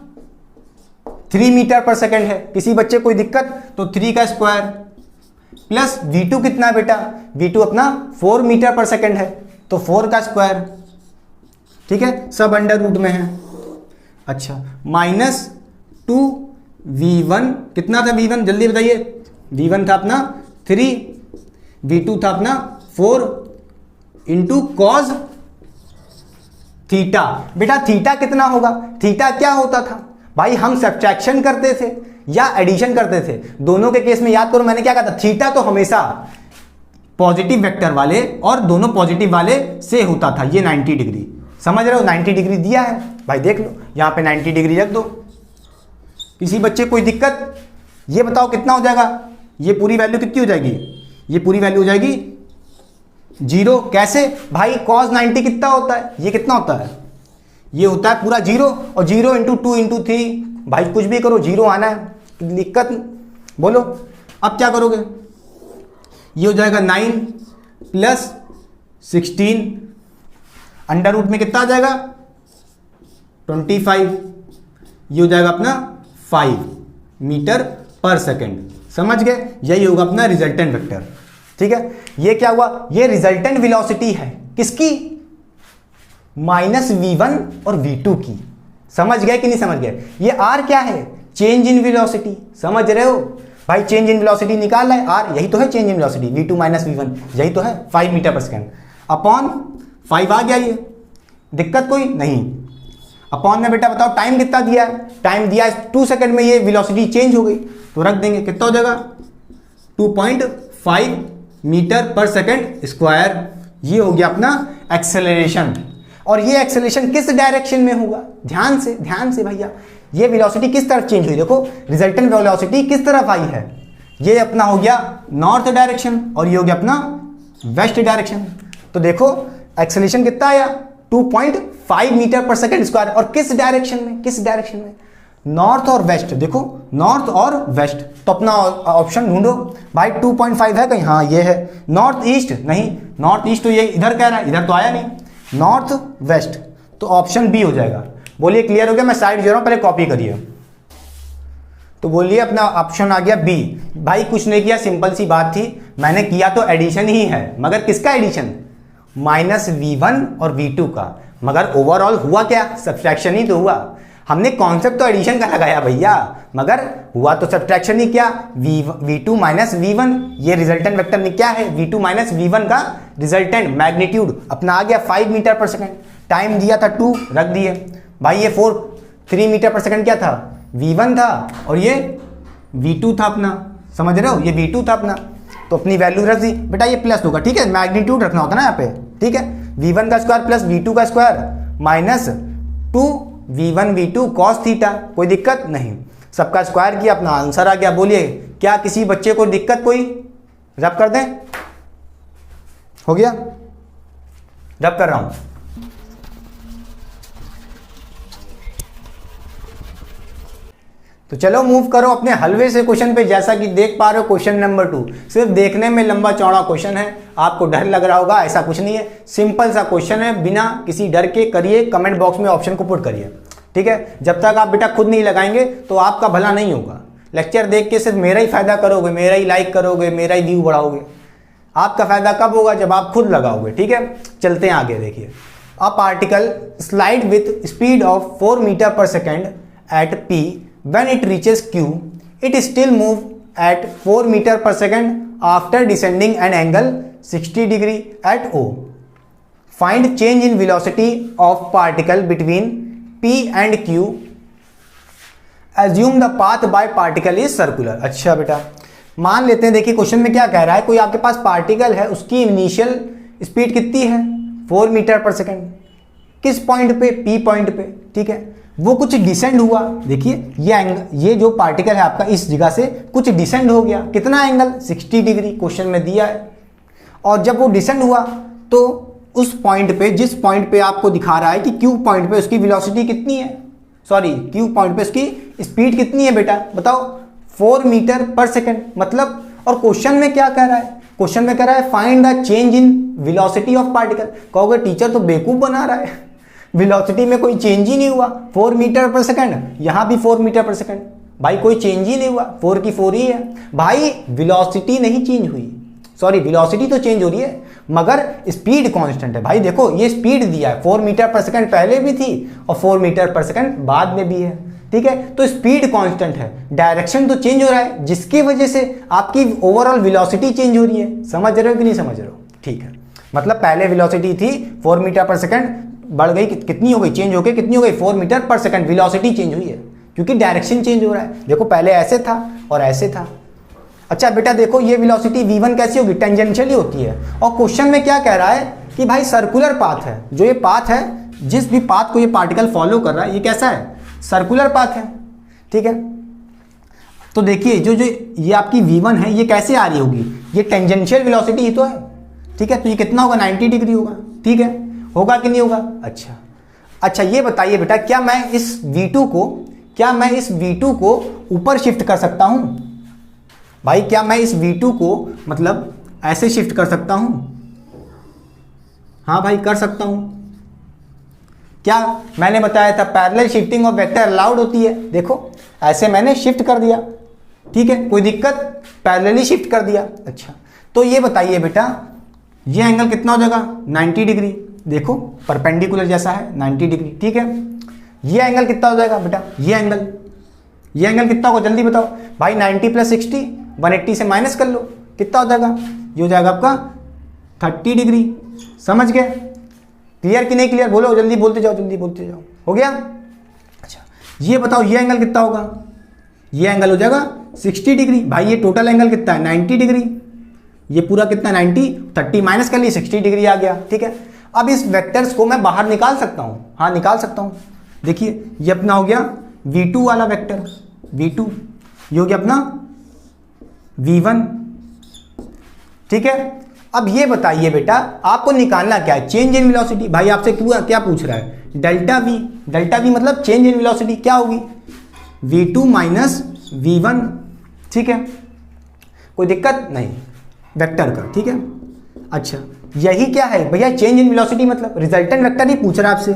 3 मीटर पर सेकंड है। किसी बच्चे कोई दिक्कत? तो 3 का स्क्वायर प्लस v2 कितना है बेटा, v2 अपना 4 मीटर पर सेकंड है, तो 4 का स्क्वायर, ठीक है, सब अंडर रूट में है। अच्छा -2v1 कितना था, v1 जल्दी बताइए, v1 था अपना 3, v2 था अपना 4 इंटू कॉस थीटा। बेटा थीटा कितना होगा, थीटा क्या होता था भाई, हम सब्ट्रैक्शन करते थे या एडिशन करते थे, दोनों के केस में याद करो मैंने क्या कहा था, थीटा तो हमेशा पॉजिटिव वेक्टर वाले और दोनों पॉजिटिव वाले से होता था। ये 90 डिग्री, समझ रहे हो, 90 डिग्री दिया है भाई, देख लो यहाँ पे 90 डिग्री रख दो। किसी बच्चे कोई दिक्कत? ये बताओ कितना हो जाएगा, ये पूरी वैल्यू कितनी हो जाएगी, ये पूरी वैल्यू हो जाएगी 0। कैसे भाई, cos 90 कितना होता है, ये कितना होता है, ये होता है पूरा 0, और 0 इंटू 2 इंटू 3, भाई कुछ भी करो 0 आना है, दिक्कत? बोलो अब क्या करोगे, ये हो जाएगा 9 प्लस 16, अंडर रूट में कितना आ जाएगा 25, ये हो जाएगा अपना 5 मीटर पर सेकेंड। समझ गए? यही होगा अपना रिजल्टेंट वेक्टर। ठीक है, ये क्या हुआ, ये रिजल्टेंट वेलोसिटी है किसकी, -v1 और v2 की। समझ गए कि नहीं समझ गए? ये r क्या है, चेंज इन वेलोसिटी। समझ रहे हो भाई, चेंज इन वेलोसिटी निकाल रहा है r, यही तो है change in velocity, v2 minus v1, यही तो है 5 मीटर पर सेकेंड अपॉन 5 आ गया। ये दिक्कत कोई नहीं। अपॉन में बेटा बताओ टाइम कितना दिया है, टाइम दिया है 2 सेकंड में, ये वेलोसिटी चेंज हो गई तो रख देंगे, कितना हो जाएगा 2.5 मीटर पर सेकंड स्क्वायर। ये हो गया अपना एक्सेलरेशन। और ये एक्सेलरेशन किस डायरेक्शन में होगा, ध्यान से भैया, ये वेलोसिटी किस तरफ चेंज हुई, देखो रिजल्टेंट वेलोसिटी किस तरफ आई है, ये अपना हो गया नॉर्थ डायरेक्शन और ये हो गया अपना वेस्ट डायरेक्शन। तो देखो एक्सेलरेशन कितना आया 2.5 मीटर पर सेकंड स्क्वायर, और किस डायरेक्शन में, किस डायरेक्शन में, नॉर्थ और वेस्ट। देखो नॉर्थ और वेस्ट, तो अपना ऑप्शन ढूंढो भाई। 2.5 है कहीं, हाँ ये है। नॉर्थ ईस्ट नहीं, नॉर्थ ईस्ट तो ये इधर कह रहा है, इधर तो आया नहीं, नॉर्थ वेस्ट, तो ऑप्शन बी हो जाएगा। बोलिए क्लियर हो गया? मैं साइड दे रहा हूं, पहले कॉपी करिए। तो बोलिए अपना ऑप्शन आ गया बी। भाई कुछ नहीं किया, सिंपल सी बात थी, मैंने किया तो एडिशन ही है, मगर किसका एडिशन, -v1 और v2 का, मगर ओवरऑल हुआ क्या, सब्ट्रैक्शन ही तो हुआ। हमने कॉन्सेप्ट तो एडिशन का लगाया भैया, मगर हुआ तो सब्ट्रैक्शन ही क्या, v2 माइनस v1, ये रिजल्टेंट वेक्टर में क्या है, v2 माइनस v1 का रिजल्टेंट मैग्नीट्यूड अपना आ गया 5 मीटर पर सेकंड, टाइम दिया था 2 रख दिए भाई, ये 3 मीटर पर सेकंड क्या था, v1 था और ये v2 था अपना, समझ रहे हो, ये v2 था अपना, तो अपनी वैल्यू रख दी बेटा, ये प्लस होगा, ठीक है, मैग्नीट्यूड रखना होता ना यहाँ पे, ठीक है, v1 का स्क्वायर प्लस v2 का square minus 2 v1 v2 cos theta, कोई दिक्कत नहीं, सबका स्क्वायर किया, अपना आंसर आ गया। बोलिए क्या किसी बच्चे को दिक्कत कोई, रब कर दें, हो गया, रब कर रहा हूं। तो चलो मूव करो अपने हलवे से क्वेश्चन पे, जैसा कि देख पा रहे हो क्वेश्चन नंबर 2, सिर्फ देखने में लंबा चौड़ा क्वेश्चन है, आपको डर लग रहा होगा, ऐसा कुछ नहीं है, सिंपल सा क्वेश्चन है, बिना किसी डर के करिए, कमेंट बॉक्स में ऑप्शन को पुट करिए, ठीक है, जब तक आप बेटा खुद नहीं लगाएंगे तो आपका भला नहीं होगा, लेक्चर देख के सिर्फ मेरा ही फायदा करोगे, मेरा ही लाइक करोगे, मेरा ही व्यू बढ़ाओगे, आपका फायदा कब होगा, जब आप खुद लगाओगे, ठीक है। चलते हैं आगे, देखिए, a particle slide with speed of 4 metre per second at p, when it reaches q, it still move at 4 meter per second after descending an angle 60 degree at o. Find change in velocity of particle between p and q. Assume the path by particle is circular. अच्छा बेटा, मान लेते हैं, देखिए question में क्या कह रहा है, कोई आपके पास पार्टिकल है, उसकी इनिशियल स्पीड कितनी है, 4 मीटर पर सेकेंड, किस पॉइंट पे, p पॉइंट पे, ठीक है, वो कुछ डिसेंड हुआ, देखिए ये एंगल, ये जो पार्टिकल है आपका इस जगह से कुछ डिसेंड हो गया, कितना एंगल, 60 डिग्री क्वेश्चन में दिया है, और जब वो डिसेंड हुआ तो उस पॉइंट पे, जिस पॉइंट पे आपको दिखा रहा है कि क्यू पॉइंट पे उसकी वेलोसिटी कितनी है, सॉरी क्यू पॉइंट पे उसकी स्पीड कितनी है बेटा, बताओ, 4 मीटर पर सेकेंड, मतलब, और क्वेश्चन में क्या कह रहा है, क्वेश्चन में कह रहा है find the change in velocity of particle. कहोगे टीचर तो बेवकूफ बना रहा है, वेलोसिटी में कोई चेंज ही नहीं हुआ, 4 मीटर पर सेकंड, यहां भी 4 मीटर पर सेकंड, भाई कोई चेंज ही नहीं हुआ, 4 की 4 ही है भाई, वेलोसिटी नहीं चेंज हुई, सॉरी वेलोसिटी तो चेंज हो रही है मगर स्पीड कांस्टेंट है। भाई देखो ये स्पीड दिया है, 4 मीटर पर सेकंड पहले भी थी और 4 मीटर पर सेकंड बाद में भी है, ठीक है, तो स्पीड कांस्टेंट है, डायरेक्शन तो चेंज हो रहा है, जिसकी वजह से आपकी ओवरऑल वेलोसिटी चेंज हो रही है। समझ रहे हो कि नहीं समझ रहे हो, ठीक है, मतलब पहले वेलोसिटी थी 4 मीटर पर सेकंड, बढ़ गई, कितनी हो गई, चेंज हो गई, कितनी हो गई, 4 metre per second, velocity change हुई है क्योंकि डायरेक्शन चेंज हो रहा है। देखो पहले ऐसे था और ऐसे था। अच्छा बेटा देखो ये वेलोसिटी v1 कैसी होगी, टेंजेंशियली होती है, और क्वेश्चन में क्या कह रहा है कि भाई सर्कुलर पाथ है, जो ये पाथ है, जिस भी पाथ को ये पार्टिकल फॉलो कर रहा है, ये कैसा है, सर्कुलर पाथ है, ठीक है। तो देखिए जो जो ये आपकी v1 है ये कैसे आ रही होगी, ये टेंजेंशियल वेलोसिटी ही तो है, ठीक है, तो ये कितना होगा, 90 डिग्री होगा, ठीक है, होगा कि नहीं होगा। अच्छा ये बताइए बेटा, क्या मैं इस v2 को ऊपर शिफ्ट कर सकता हूं भाई, क्या मैं इस v2 को मतलब ऐसे शिफ्ट कर सकता हूं, हाँ भाई कर सकता हूं, क्या मैंने बताया था parallel shifting of vector allowed होती है, देखो ऐसे मैंने शिफ्ट कर दिया, ठीक है, कोई दिक्कत, पैरेलली शिफ्ट कर दिया। अच्छा तो ये बताइए बेटा ये एंगल कितना हो जाएगा, 90 डिग्री, देखो परपेंडिकुलर जैसा है 90 डिग्री, ठीक है, ये एंगल कितना हो जाएगा बेटा, ये एंगल कितना होगा जल्दी बताओ भाई, 90 प्लस 60 180 से माइनस कर लो, कितना हो जाएगा, ये हो जाएगा आपका 30 डिग्री। समझ गए, क्लियर कि नहीं क्लियर, बोलो जल्दी, बोलते जाओ, हो गया। अच्छा ये बताओ ये एंगल कितना होगा, ये एंगल हो जाएगा 60 डिग्री, भाई ये टोटल एंगल कितना है 90 डिग्री, ये पूरा कितना 90, 30 माइनस कर लिए 60 डिग्री आ गया, ठीक है। अब इस वेक्टर्स को मैं बाहर निकाल सकता हूँ, हाँ निकाल सकता हूँ, देखिए ये अपना हो गया v2 वाला वेक्टर, v2 ये हो गया अपना v1, ठीक है। अब ये बताइए बेटा आपको निकालना क्या है, चेंज इन वेलोसिटी, भाई आपसे क्या पूछ रहा है, डेल्टा v मतलब चेंज इन वेलोसिटी क्या होगी, v2 माइनस v1, ठीक है, कोई दिक्कत नहीं वेक्टर का, ठीक है। अच्छा यही क्या है भैया, चेंज इन वेलोसिटी मतलब रिजल्टेंट वेक्टर ही पूछ रहा है आपसे,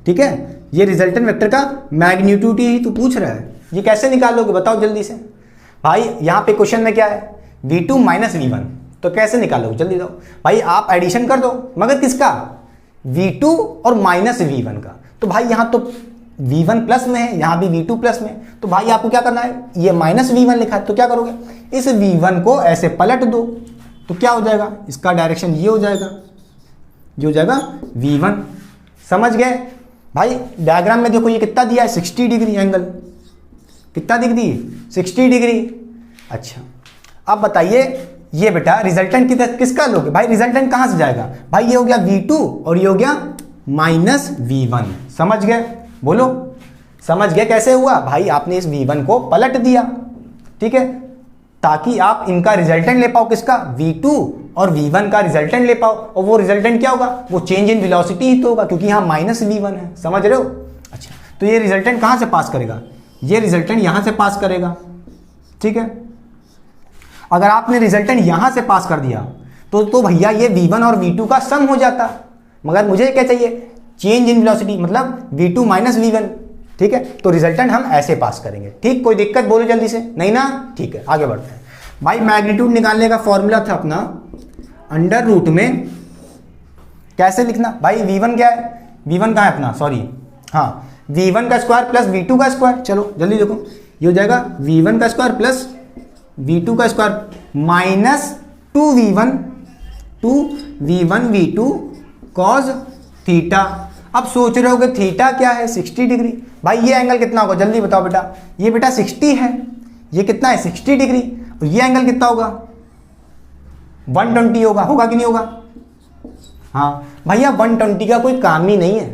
ठीक है, ये रिजल्टेंट वेक्टर का मैग्नीट्यूड ही तो पूछ रहा है, ये कैसे निकालोगे बताओ जल्दी से भाई। यहाँ पे क्वेश्चन में क्या है v2 माइनस v1, तो कैसे निकालोगे जल्दी दो भाई, आप एडिशन कर दो, मगर किसका, v2 और माइनस v1 का, तो भाई यहाँ तो V1 प्लस में है, यहाँ भी V2 प्लस में, तो भाई आपको क्या करना है, ये माइनस V1 लिखा है तो क्या करोगे, इस V1 को ऐसे पलट दो तो क्या हो जाएगा, इसका डायरेक्शन ये हो जाएगा, ये हो जाएगा V1। समझ गए भाई। डायग्राम में देखो ये कितना दिया है, 60 डिग्री एंगल, कितना डिग्री, 60 डिग्री। अच्छा अब बताइए ये बेटा रिजल्टेंट किसका लोगे भाई, रिजल्टेंट कहां से जाएगा भाई, ये हो गया V2 और ये हो गया माइनस V1। समझ गए, बोलो समझ गए कैसे हुआ भाई, आपने इस V1 को पलट दिया, ठीक है, ताकि आप इनका रिजल्टेंट ले पाओ, किसका, V2 और V1 का रिजल्टेंट ले पाओ, और वो रिजल्टेंट क्या होगा, वो चेंज इन वेलोसिटी ही तो होगा, क्योंकि यहाँ माइनस V1 है। समझ रहे हो। अच्छा तो ये रिजल्टेंट कहां से पास करेगा, ये रिजल्टेंट यहां से पास करेगा, ठीक है। अगर आपने रिजल्टेंट यहां से पास कर दिया तो भैया ये V1 और V2 का सम हो जाता, मगर मुझे क्या चाहिए, चेंज इन वेलोसिटी, मतलब V2 माइनस V1, ठीक है। तो रिजल्टेंट हम ऐसे पास करेंगे, ठीक, कोई दिक्कत बोलो जल्दी से, नहीं ना, ठीक है आगे बढ़ते हैं भाई। मैग्नीट्यूड निकालने का फॉर्मूला था अपना अंडर रूट में, कैसे लिखना भाई, V1 क्या है, V1 कहाँ है अपना, सॉरी हाँ, V1 का स्क्वायर प्लस V2 का स्क्वायर, चलो जल्दी देखो, ये हो जाएगा V1 का स्क्वायर प्लस V2 का square minus 2V1 V2 cos theta. अब सोच रहे हो कि थीटा क्या है, 60 डिग्री। भाई ये एंगल कितना होगा जल्दी बताओ बेटा, ये बेटा 60 है, ये कितना है 60 डिग्री, और ये एंगल कितना होगा 120 होगा कि नहीं होगा। हाँ भैया 120 का कोई काम ही नहीं है,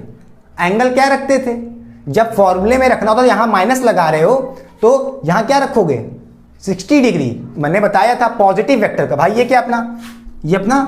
एंगल क्या रखते थे, जब फॉर्मूले में रखना होता तो यहाँ माइनस लगा रहे हो तो यहाँ क्या रखोगे 60 डिग्री। मैंने बताया था पॉजिटिव वेक्टर का, भाई ये क्या अपना, ये अपना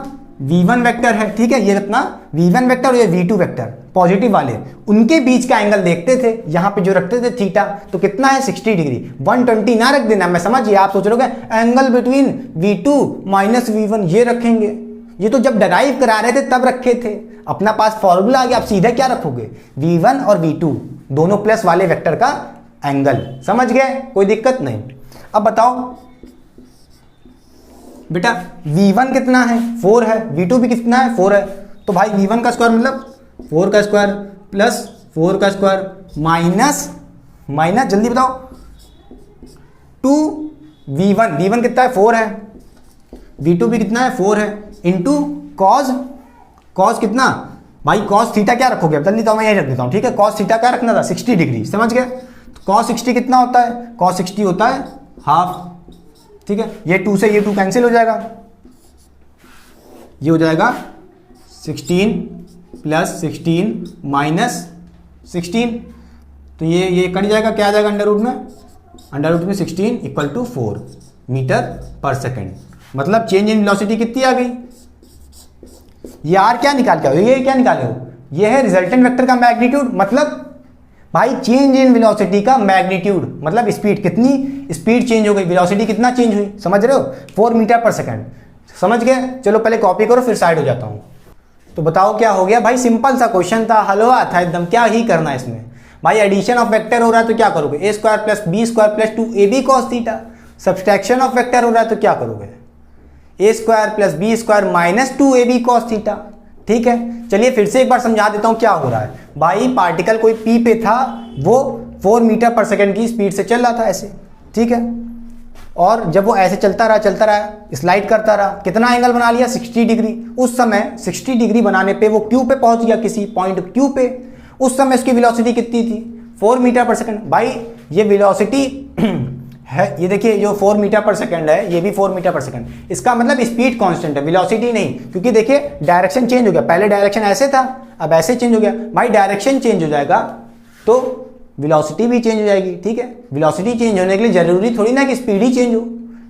V1 वेक्टर है, ठीक है, ये अपना V1 वेक्टर और ये V2 वेक्टर पॉजिटिव वाले, उनके बीच का एंगल देखते थे, यहाँ पे जो रखते थे थीटा, तो कितना है 60 डिग्री, 120 ना रख देना। मैं समझिए आप सोच रहे हो angle between V2 minus V1 ये रखेंगे, ये तो जब डराइव करा रहे थे तब रखे थे, अपना पास फॉर्मूला आ गया, आप सीधे क्या रखोगे V1 और V2 दोनों प्लस वाले वेक्टर का एंगल। समझ गए, कोई दिक्कत नहीं। अब बताओ बेटा V1 कितना है 4 है, V2 भी कितना है 4 है, तो भाई V1 का स्क्वायर मतलब 4 का स्क्वायर प्लस 4 का स्क्वायर माइनस जल्दी बताओ 2V1, V1 कितना है 4 है, V2 भी कितना है 4 है, इंटू कॉस कितना भाई, कॉस थीटा क्या रखोगे, अब जल्दी तो मैं यही रख देता हूँ, ठीक है। कॉस थीटा क्या रखना था 60 डिग्री, समझ गए। कॉस 60 कितना होता है, कॉस 60 होता है हाफ, ठीक है। ये 2 से ये 2 कैंसिल हो जाएगा, ये हो जाएगा 16 प्लस 16 माइनस 16, तो ये कट जाएगा, क्या आ जाएगा अंडर रूट में 16 equal to 4 metre per second, मतलब चेंज इन वेलोसिटी कितनी आ गई। ये आर क्या निकाल के आओ, ये क्या निकाले हो, ये है रिजल्टेंट वेक्टर का मैग्नीट्यूड, मतलब भाई चेंज इन वेलोसिटी का मैग्नीट्यूड, मतलब स्पीड, कितनी स्पीड चेंज हो गई, वेलोसिटी कितना चेंज हुई, समझ रहे हो 4 मीटर पर सेकंड। समझ गए, चलो पहले कॉपी करो फिर साइड हो जाता हूं। तो बताओ क्या हो गया भाई, सिंपल सा क्वेश्चन था, हलवा था एकदम, क्या ही करना है इसमें भाई। एडिशन ऑफ वेक्टर हो रहा है तो क्या करोगे, a square plus b square plus 2ab cos theta. Subtraction of vector हो रहा है तो क्या करोगे, a square plus b square minus 2ab cos theta, ठीक है। चलिए फिर से एक बार समझा देता हूं क्या हो रहा है भाई। पार्टिकल कोई पी पे था, वो 4 मीटर पर सेकंड की स्पीड से चल रहा था ऐसे, ठीक है, और जब वो ऐसे चलता रहा स्लाइड करता रहा, कितना एंगल बना लिया 60 डिग्री। उस समय 60 डिग्री बनाने पे वो क्यू पे पहुंच गया, किसी पॉइंट क्यू पे। उस समय उसकी वेलोसिटी कितनी थी 4 मीटर पर सेकंड। भाई ये वेलोसिटी है, ये देखिए जो 4 मीटर पर सेकंड है, ये भी 4 मीटर पर सेकंड, इसका मतलब स्पीड कांस्टेंट है, वेलोसिटी नहीं, क्योंकि देखिए डायरेक्शन चेंज हो गया, पहले डायरेक्शन ऐसे था अब ऐसे चेंज हो गया। भाई डायरेक्शन चेंज हो जाएगा तो वेलोसिटी भी चेंज हो जाएगी, ठीक है। वेलोसिटी चेंज होने के लिए जरूरी थोड़ी ना कि स्पीड ही चेंज हो,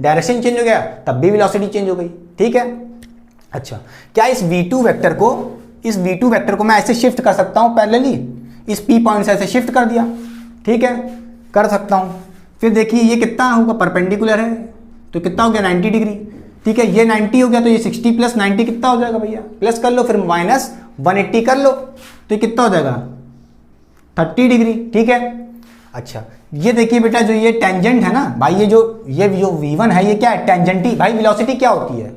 डायरेक्शन चेंज हो गया तब भी वेलोसिटी चेंज हो गई, ठीक है। अच्छा क्या इस V2 वेक्टर को मैं ऐसे शिफ्ट कर सकता हूं पैरेलली, इस P पॉइंट से ऐसे शिफ्ट कर दिया, ठीक है, कर सकता हूं। फिर देखिए ये कितना होगा, परपेंडिकुलर है तो कितना हो गया 90 डिग्री, ठीक है। ये 90 हो गया तो ये 60 प्लस 90 कितना हो जाएगा भैया, प्लस कर लो फिर माइनस 180 कर लो तो ये कितना हो जाएगा 30 डिग्री, ठीक है। अच्छा ये देखिए बेटा जो ये टेंजेंट है ना भाई, ये जो V1 है ये क्या है टेंजेंटी। भाई वेलोसिटी क्या होती है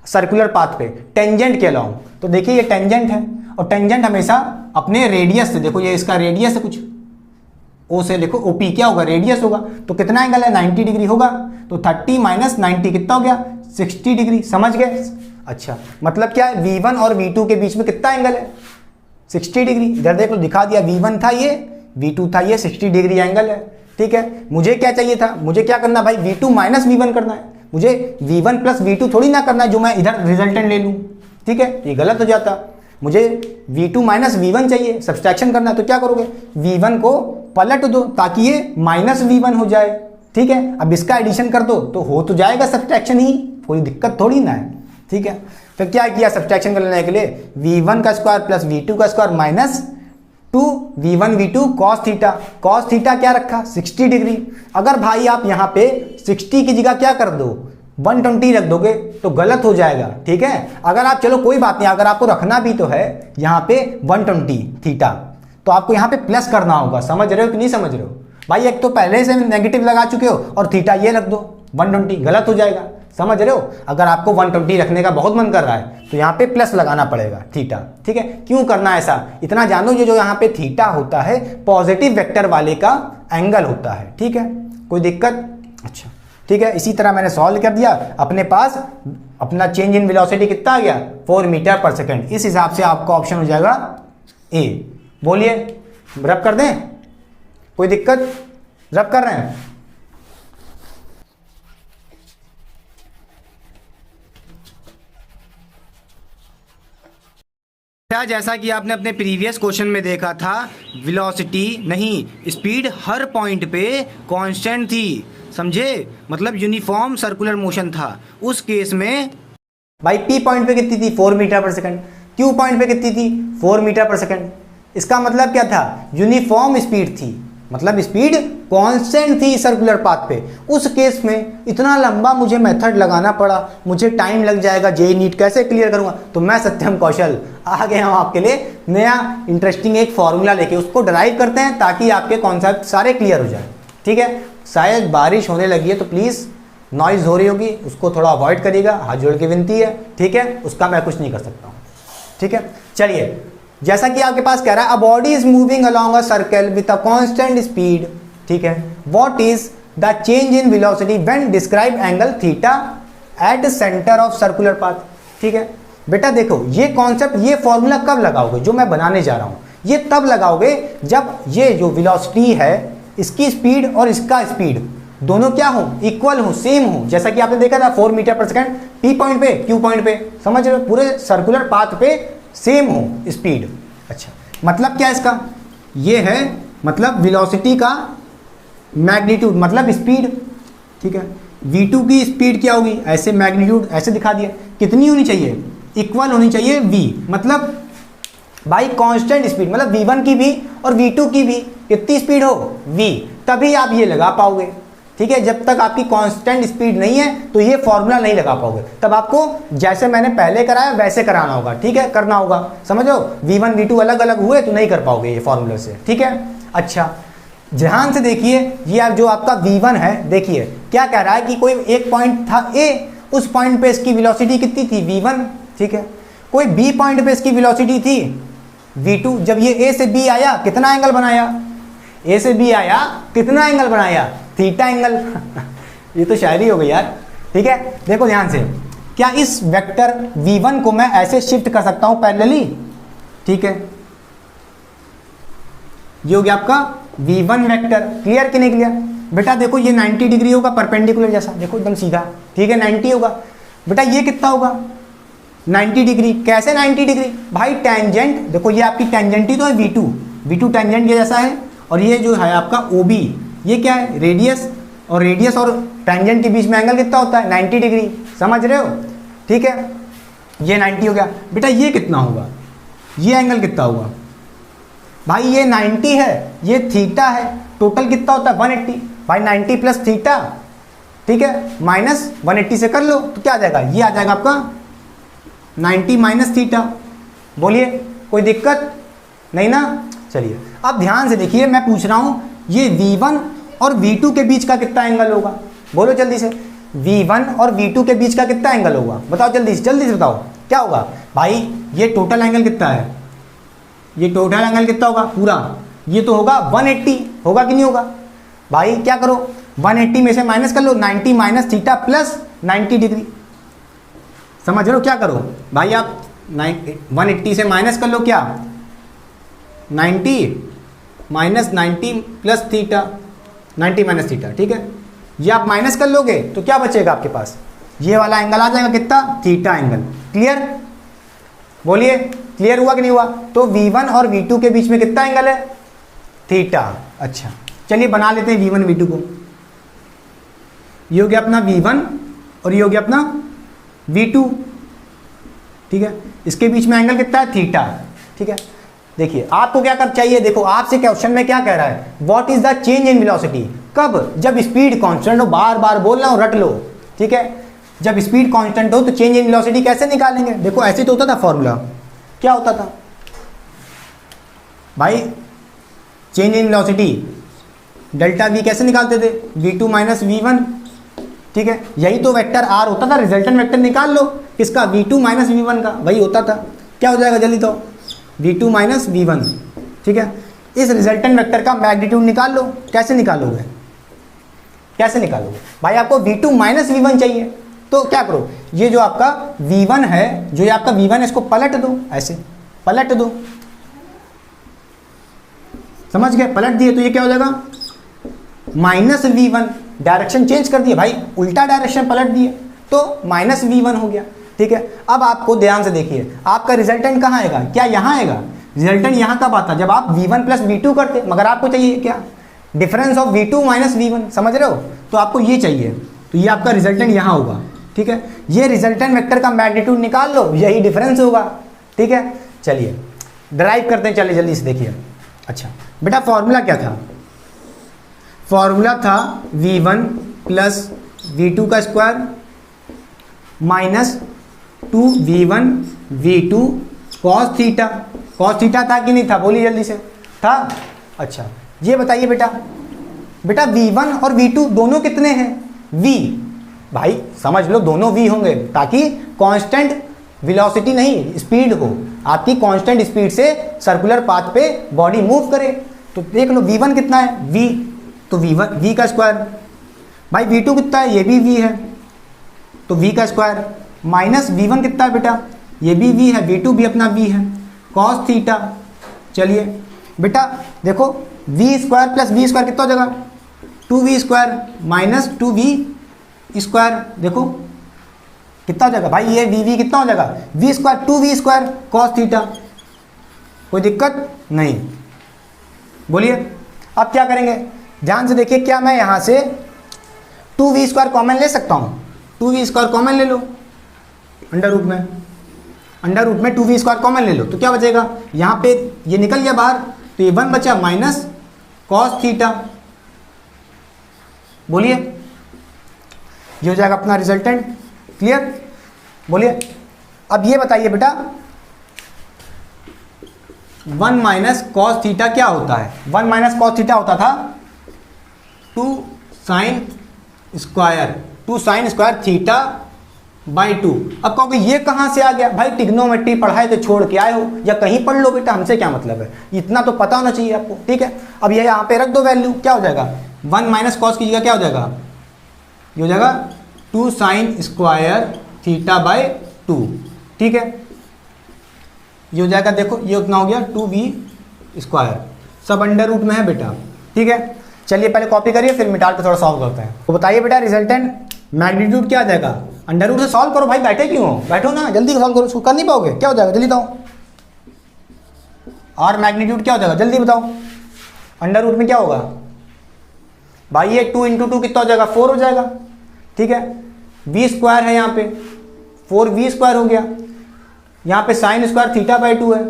सर्कुलर पाथ पे टेंजेंट के अलाउंग, तो देखिए ये टेंजेंट है और टेंजेंट हमेशा अपने रेडियस से, देखो ये इसका रेडियस है कुछ, ओ से लिखो, ओपी क्या होगा, रेडियस होगा, तो कितना एंगल है, 90 डिग्री होगा, तो 30 माइनस 90 कितना हो गया, 60 डिग्री। समझ गए? अच्छा, मतलब क्या है, V1 और V2 के बीच में कितना एंगल है, 60 डिग्री। इधर देख लो, दिखा दिया, V1 था ये, V2 था ये, 60 डिग्री एंगल है। ठीक है, मुझे क्या चाहिए था, मुझे क्या करना भाई, V2 माइनस V1 करना है, मुझे V1 प्लस V2 थोड़ी ना करना है जो मैं इधर रिजल्टेंट ले लूँ। ठीक है, ये गलत हो जाता, मुझे V2 माइनस V1 चाहिए, सब्सट्रैक्शन करना है, तो क्या करोगे, V1 को पलट दो ताकि ये माइनस V1 हो जाए। ठीक है, अब इसका एडिशन कर दो तो हो तो जाएगा सब्सट्रैक्शन ही, कोई दिक्कत थोड़ी ना है। ठीक है, फिर क्या किया सब्सट्रैक्शन कर लेने के लिए, V1 का स्क्वायर प्लस V2 का square minus 2V1 V2 cos theta, cos theta क्या रखा, 60 डिग्री। अगर भाई आप यहाँ पे 60 की जगह क्या कर दो, 120 रख दोगे तो गलत हो जाएगा। ठीक है, अगर आप, चलो कोई बात नहीं, अगर आपको रखना भी तो है यहाँ पे 120 थीटा, तो आपको यहाँ पे प्लस करना होगा। समझ रहे हो कि नहीं समझ रहे हो भाई, एक तो पहले से नेगेटिव लगा चुके हो और थीटा ये रख दो 120, गलत हो जाएगा। समझ रहे हो, अगर आपको 120 रखने का बहुत मन कर रहा है तो यहाँ पे प्लस लगाना पड़ेगा थीटा। ठीक है, क्यों करना ऐसा, इतना जानो, ये जो यहाँ पे थीटा होता है पॉजिटिव वेक्टर वाले का एंगल होता है। ठीक है, कोई दिक्कत? अच्छा ठीक है, इसी तरह मैंने सॉल्व कर दिया, अपने पास अपना चेंज इन वेलोसिटी कितना आ गया, 4 मीटर पर सेकेंड। इस हिसाब से आपका ऑप्शन हो जाएगा ए। बोलिए, रब कर दें, कोई दिक्कत, रब कर रहे हैं? जैसा कि आपने अपने प्रीवियस क्वेश्चन में देखा था, वेलोसिटी नहीं, स्पीड हर पॉइंट पे कांस्टेंट थी। समझे, मतलब यूनिफॉर्म सर्कुलर मोशन था। उस केस में भाई पी पॉइंट पे कितनी थी, 4 metre per second, Q point पे कितनी थी, 4 मीटर पर सेकंड। इसका मतलब क्या था, यूनिफॉर्म स्पीड थी, मतलब स्पीड कांस्टेंट थी सर्कुलर पाथ पे। उस केस में इतना लंबा मुझे मेथड लगाना पड़ा, मुझे टाइम लग जाएगा, जेईई नीट कैसे क्लियर करूंगा। तो मैं सत्यम कौशल आ गया हूं आपके लिए नया इंटरेस्टिंग एक फॉर्मूला लेके, उसको डराइव करते हैं ताकि आपके कॉन्सेप्ट सारे क्लियर हो जाए। ठीक है, शायद बारिश होने लगी है तो प्लीज़ नॉइज़ हो रही होगी, उसको थोड़ा अवॉइड करिएगा, हाथ जोड़ के विनती है। ठीक है, उसका मैं कुछ नहीं कर सकता हूँ। ठीक है, चलिए, जैसा कि आपके पास कह रहा है, a body is moving along a circle with a constant speed. ठीक है, what is the change in velocity when describe angle theta at centre of circular path. ठीक है बेटा, देखो ये कॉन्सेप्ट, ये फॉर्मूला कब लगाओगे, जो मैं बनाने जा रहा हूं, ये तब लगाओगे जब ये जो वेलोसिटी है, इसकी स्पीड और इसका स्पीड दोनों क्या हो, इक्वल हो, सेम हो। जैसा कि आपने देखा था 4 metre per second P point पे, क्यू पॉइंट पे, समझ रहे हो, पूरे सर्कुलर पाथ पे सेम हो स्पीड। अच्छा, मतलब क्या इसका, ये है मतलब वेलोसिटी का मैग्नीट्यूड, मतलब स्पीड। ठीक है, v2 की स्पीड क्या होगी, ऐसे मैग्नीट्यूड ऐसे दिखा दिया, कितनी होनी चाहिए, इक्वल होनी चाहिए v, मतलब भाई कांस्टेंट स्पीड, मतलब v1 की भी और v2 की भी कितनी स्पीड हो, v, तभी आप ये लगा पाओगे। ठीक है, जब तक आपकी कांस्टेंट स्पीड नहीं है तो ये फॉर्मूला नहीं लगा पाओगे, तब आपको जैसे मैंने पहले कराया वैसे कराना होगा। ठीक है, करना होगा, समझो, v1 v2 अलग अलग हुए तो नहीं कर पाओगे ये फॉर्मूले से। ठीक है, अच्छा ध्यान से देखिए, ये जो आपका v1 है, देखिए क्या कह रहा है कि कोई एक पॉइंट था a, उस पॉइंट पे इसकी वेलोसिटी कितनी थी, v1। ठीक है, कोई b पॉइंट पे इसकी वेलोसिटी थी v2। जब ये a से b आया, कितना एंगल बनाया, a से b आया, कितना एंगल बनाया, थीटा एंगल। ये तो शायरी हो गई यार। ठीक है, देखो ध्यान से, क्या इस वेक्टर v1 को मैं ऐसे शिफ्ट कर सकता हूं पैरेलली। ठीक है, ये हो गया आपका v1 वेक्टर, क्लियर कि नहीं क्लियर बेटा। देखो ये 90 डिग्री होगा परपेंडिकुलर जैसा, देखो एकदम सीधा। ठीक है, 90 होगा बेटा, ये कितना होगा 90 डिग्री। कैसे 90 डिग्री भाई, टेंजेंट, देखो ये आपकी टेंजेंट ही तो है v2 टेंजेंट के जैसा है, और ये जो है आपका OB, ये क्या है, रेडियस, और रेडियस और टेंजेंट के बीच में एंगल कितना होता है, 90 डिग्री। समझ रहे हो? ठीक है, ये 90 हो गया बेटा। ये कितना होगा, ये एंगल कितना होगा भाई, ये 90 है, ये थीटा है, टोटल कितना होता है 180। भाई 90 प्लस थीटा, ठीक है, माइनस 180 से कर लो तो क्या आ जाएगा, ये आ जाएगा आपका 90 माइनस थीटा। बोलिए, कोई दिक्कत नहीं ना। चलिए अब ध्यान से देखिए, मैं पूछ रहा हूँ ये v1 और v2 के बीच का कितना एंगल होगा, बोलो जल्दी से। v1 और v2 के बीच का कितना एंगल होगा, बताओ जल्दी से बताओ क्या होगा। भाई ये टोटल एंगल कितना है, ये टोटल एंगल कितना होगा पूरा, ये तो होगा 180। होगा कि नहीं होगा? भाई क्या करो, 180 में से माइनस कर लो, 90 माइनस थीटा प्लस 90 डिग्री। समझ रहे हो? क्या करो भाई, आप 180 से माइनस कर लो क्या, 90 minus 90 plus theta, 90 minus theta, ठीक है। ये आप माइनस कर लोगे तो क्या बचेगा आपके पास, ये वाला एंगल आ जाएगा कितना, थीटा एंगल। क्लियर? बोलिए क्लियर हुआ कि नहीं हुआ? तो V1 और V2 के बीच में कितना एंगल है, थीटा। अच्छा चलिए बना लेते हैं V1 V2 को। ये हो गया अपना V1 और ये हो गया अपना V2, ठीक है। इसके बीच में एंगल कितना है, थीटा, ठीक है। देखिए आपको क्या कर चाहिए, देखो आपसे क्वेश्चन में क्या कह रहा है, what is the change in velocity. कब? जब स्पीड कांस्टेंट हो, बार बार बोल रहा हूं, रट लो, ठीक है। जब स्पीड कांस्टेंट हो तो चेंज इन वेलोसिटी कैसे निकालेंगे? देखो ऐसे तो होता था फॉर्मूला, क्या होता था भाई, change in velocity delta V कैसे निकालते थे, V2 माइनस V1, ठीक है। यही तो वेक्टर R होता था, रिजल्टेंट वेक्टर निकाल लो किसका, V2 माइनस V1 का, वही होता था। क्या हो जाएगा जल्दी तो, V2 माइनस V1, ठीक है। इस रिजल्टेंट वेक्टर का मैग्नीट्यूड निकाल लो। कैसे निकालोगे, कैसे निकालोगे भाई, आपको V2 माइनस V1 चाहिए, तो क्या करो, ये जो आपका V1 है, जो ये आपका V1 है, इसको पलट दो, ऐसे पलट दो, समझ गए? पलट दिए तो ये क्या हो जाएगा, माइनस V1, डायरेक्शन चेंज कर दिए भाई, उल्टा डायरेक्शन पलट दिए तो माइनस V1 हो गया, ठीक है। अब आपको ध्यान से देखिए, आपका रिजल्टेंट कहाँ आएगा, क्या यहाँ आएगा? रिजल्टेंट यहाँ कब आता, जब आप V1 प्लस V2 करते, मगर आपको चाहिए क्या, difference of V2 minus V1, समझ रहे हो? तो आपको ये चाहिए, तो ये आपका रिजल्टेंट यहाँ होगा, ठीक है। ये रिजल्टेंट वेक्टर का मैग्नीट्यूड निकाल लो, यही डिफरेंस होगा, ठीक है। चलिए ड्राइव करते हैं, चलिए जल्दी से देखिए। अच्छा बेटा फॉर्मूला क्या था, फॉर्मूला था V1 प्लस V2 का square minus 2V1 V2 cos theta. Cos theta था कि नहीं था, बोलिए जल्दी से, था। अच्छा ये बताइए बेटा, बेटा V1 और V2 दोनों कितने हैं, V, भाई समझ लो दोनों V होंगे, ताकि कांस्टेंट वेलोसिटी नहीं स्पीड हो, आपकी कांस्टेंट स्पीड से सर्कुलर पाथ पे बॉडी मूव करे। तो देख लो V1 कितना है, V, तो V1 V का स्क्वायर, भाई V2 कितना है, ये भी V है, तो V का स्क्वायर माइनस V1 कितना है बेटा, ये भी V है, V2 भी अपना V है, कॉस थीटा। चलिए बेटा देखो, V square plus V square कितना हो जाएगा, 2V square minus 2V square, देखो कितना हो जाएगा भाई, ये V कितना हो जाएगा, V square 2V square cos theta. कोई दिक्कत नहीं, बोलिए अब क्या करेंगे, ध्यान से देखिए, क्या मैं यहाँ से 2V स्क्वायर कॉमन ले सकता हूँ, 2V स्क्वायर कॉमन ले लो, अंडर रूट में, अंडर रूट में 2V स्क्वायर कॉमन ले लो, तो क्या बचेगा, यहाँ पे ये निकल गया बाहर, तो ये 1 बचा माइनस कॉस थीटा। बोलिए ये हो जाएगा अपना रिजल्टेंट। क्लियर? बोलिए अब ये बताइए बेटा, 1 माइनस कॉस थीटा क्या होता है, 1 माइनस कॉस थीटा होता था 2 साइन स्क्वायर थीटा बाई 2। अब कहोगे ये कहाँ से आ गया, भाई ट्रिग्नोमेट्री पढ़ाए तो छोड़ के आए हो, या कहीं पढ़ लो बेटा, हमसे क्या मतलब है, इतना तो पता होना चाहिए आपको, ठीक है। अब ये यहाँ पे रख दो वैल्यू, क्या हो जाएगा, 1 माइनस कॉस की जगह क्या हो जाएगा, ये हो जाएगा 2 साइन स्क्वायर थीटा बाई 2, ठीक है। ये हो जाएगा, देखो ये उतना हो गया 2V स्क्वायर, सब अंडर रूट में है बेटा, ठीक है। चलिए पहले कॉपी करिए, फिर मिटा के थोड़ा सॉल्व करते हैं। तो बताइए बेटा रिजल्टेंट मैग्नीट्यूड क्या आ जाएगा, अंडर रूट से सॉल्व करो भाई, बैठे क्यों हो, बैठो ना, जल्दी सॉल्व करो, उसको कर नहीं पाओगे, क्या हो जाएगा जल्दी बताओ, और मैग्नीट्यूड क्या हो जाएगा जल्दी बताओ, अंडर रूट में क्या होगा भाई, ये 2 × 2 कितना हो जाएगा, 4 हो जाएगा, ठीक है। V स्क्वायर है यहाँ पे, 4V स्क्वायर हो गया, यहाँ पे साइन स्क्वायर थीटा बाई 2 है,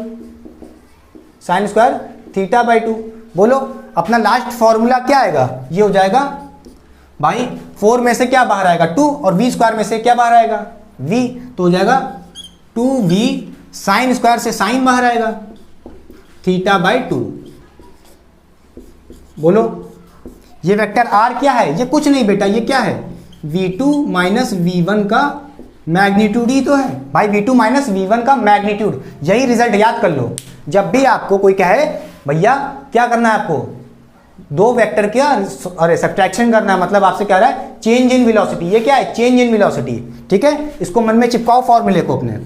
साइन स्क्वायर थीटा बाई 2। बोलो अपना लास्ट फॉर्मूला क्या आएगा, ये हो जाएगा भाई 4 में से क्या बाहर आएगा 2, और V स्क्वायर में से क्या बाहर आएगा V, तो हो जाएगा 2V साइन स्क्वायर से साइन बाहर आएगा थीटा बाई 2। बोलो ये वेक्टर R क्या है, ये कुछ नहीं बेटा, ये क्या है, V2 माइनस V1 का मैग्नीट्यूड ही तो है भाई, V2 माइनस V1 का मैग्नीट्यूड, यही रिजल्ट याद कर लो। जब भी आपको कोई कहे भैया क्या करना है आपको, दो वेक्टर क्या, अरे सब्ट्रैक्शन करना है, मतलब आपसे कह रहा है चेंज इन वेलोसिटी। ये क्या है, चेंज इन वेलोसिटी। ठीक है, इसको मन में चिपकाओ फॉर्मूले को अपने।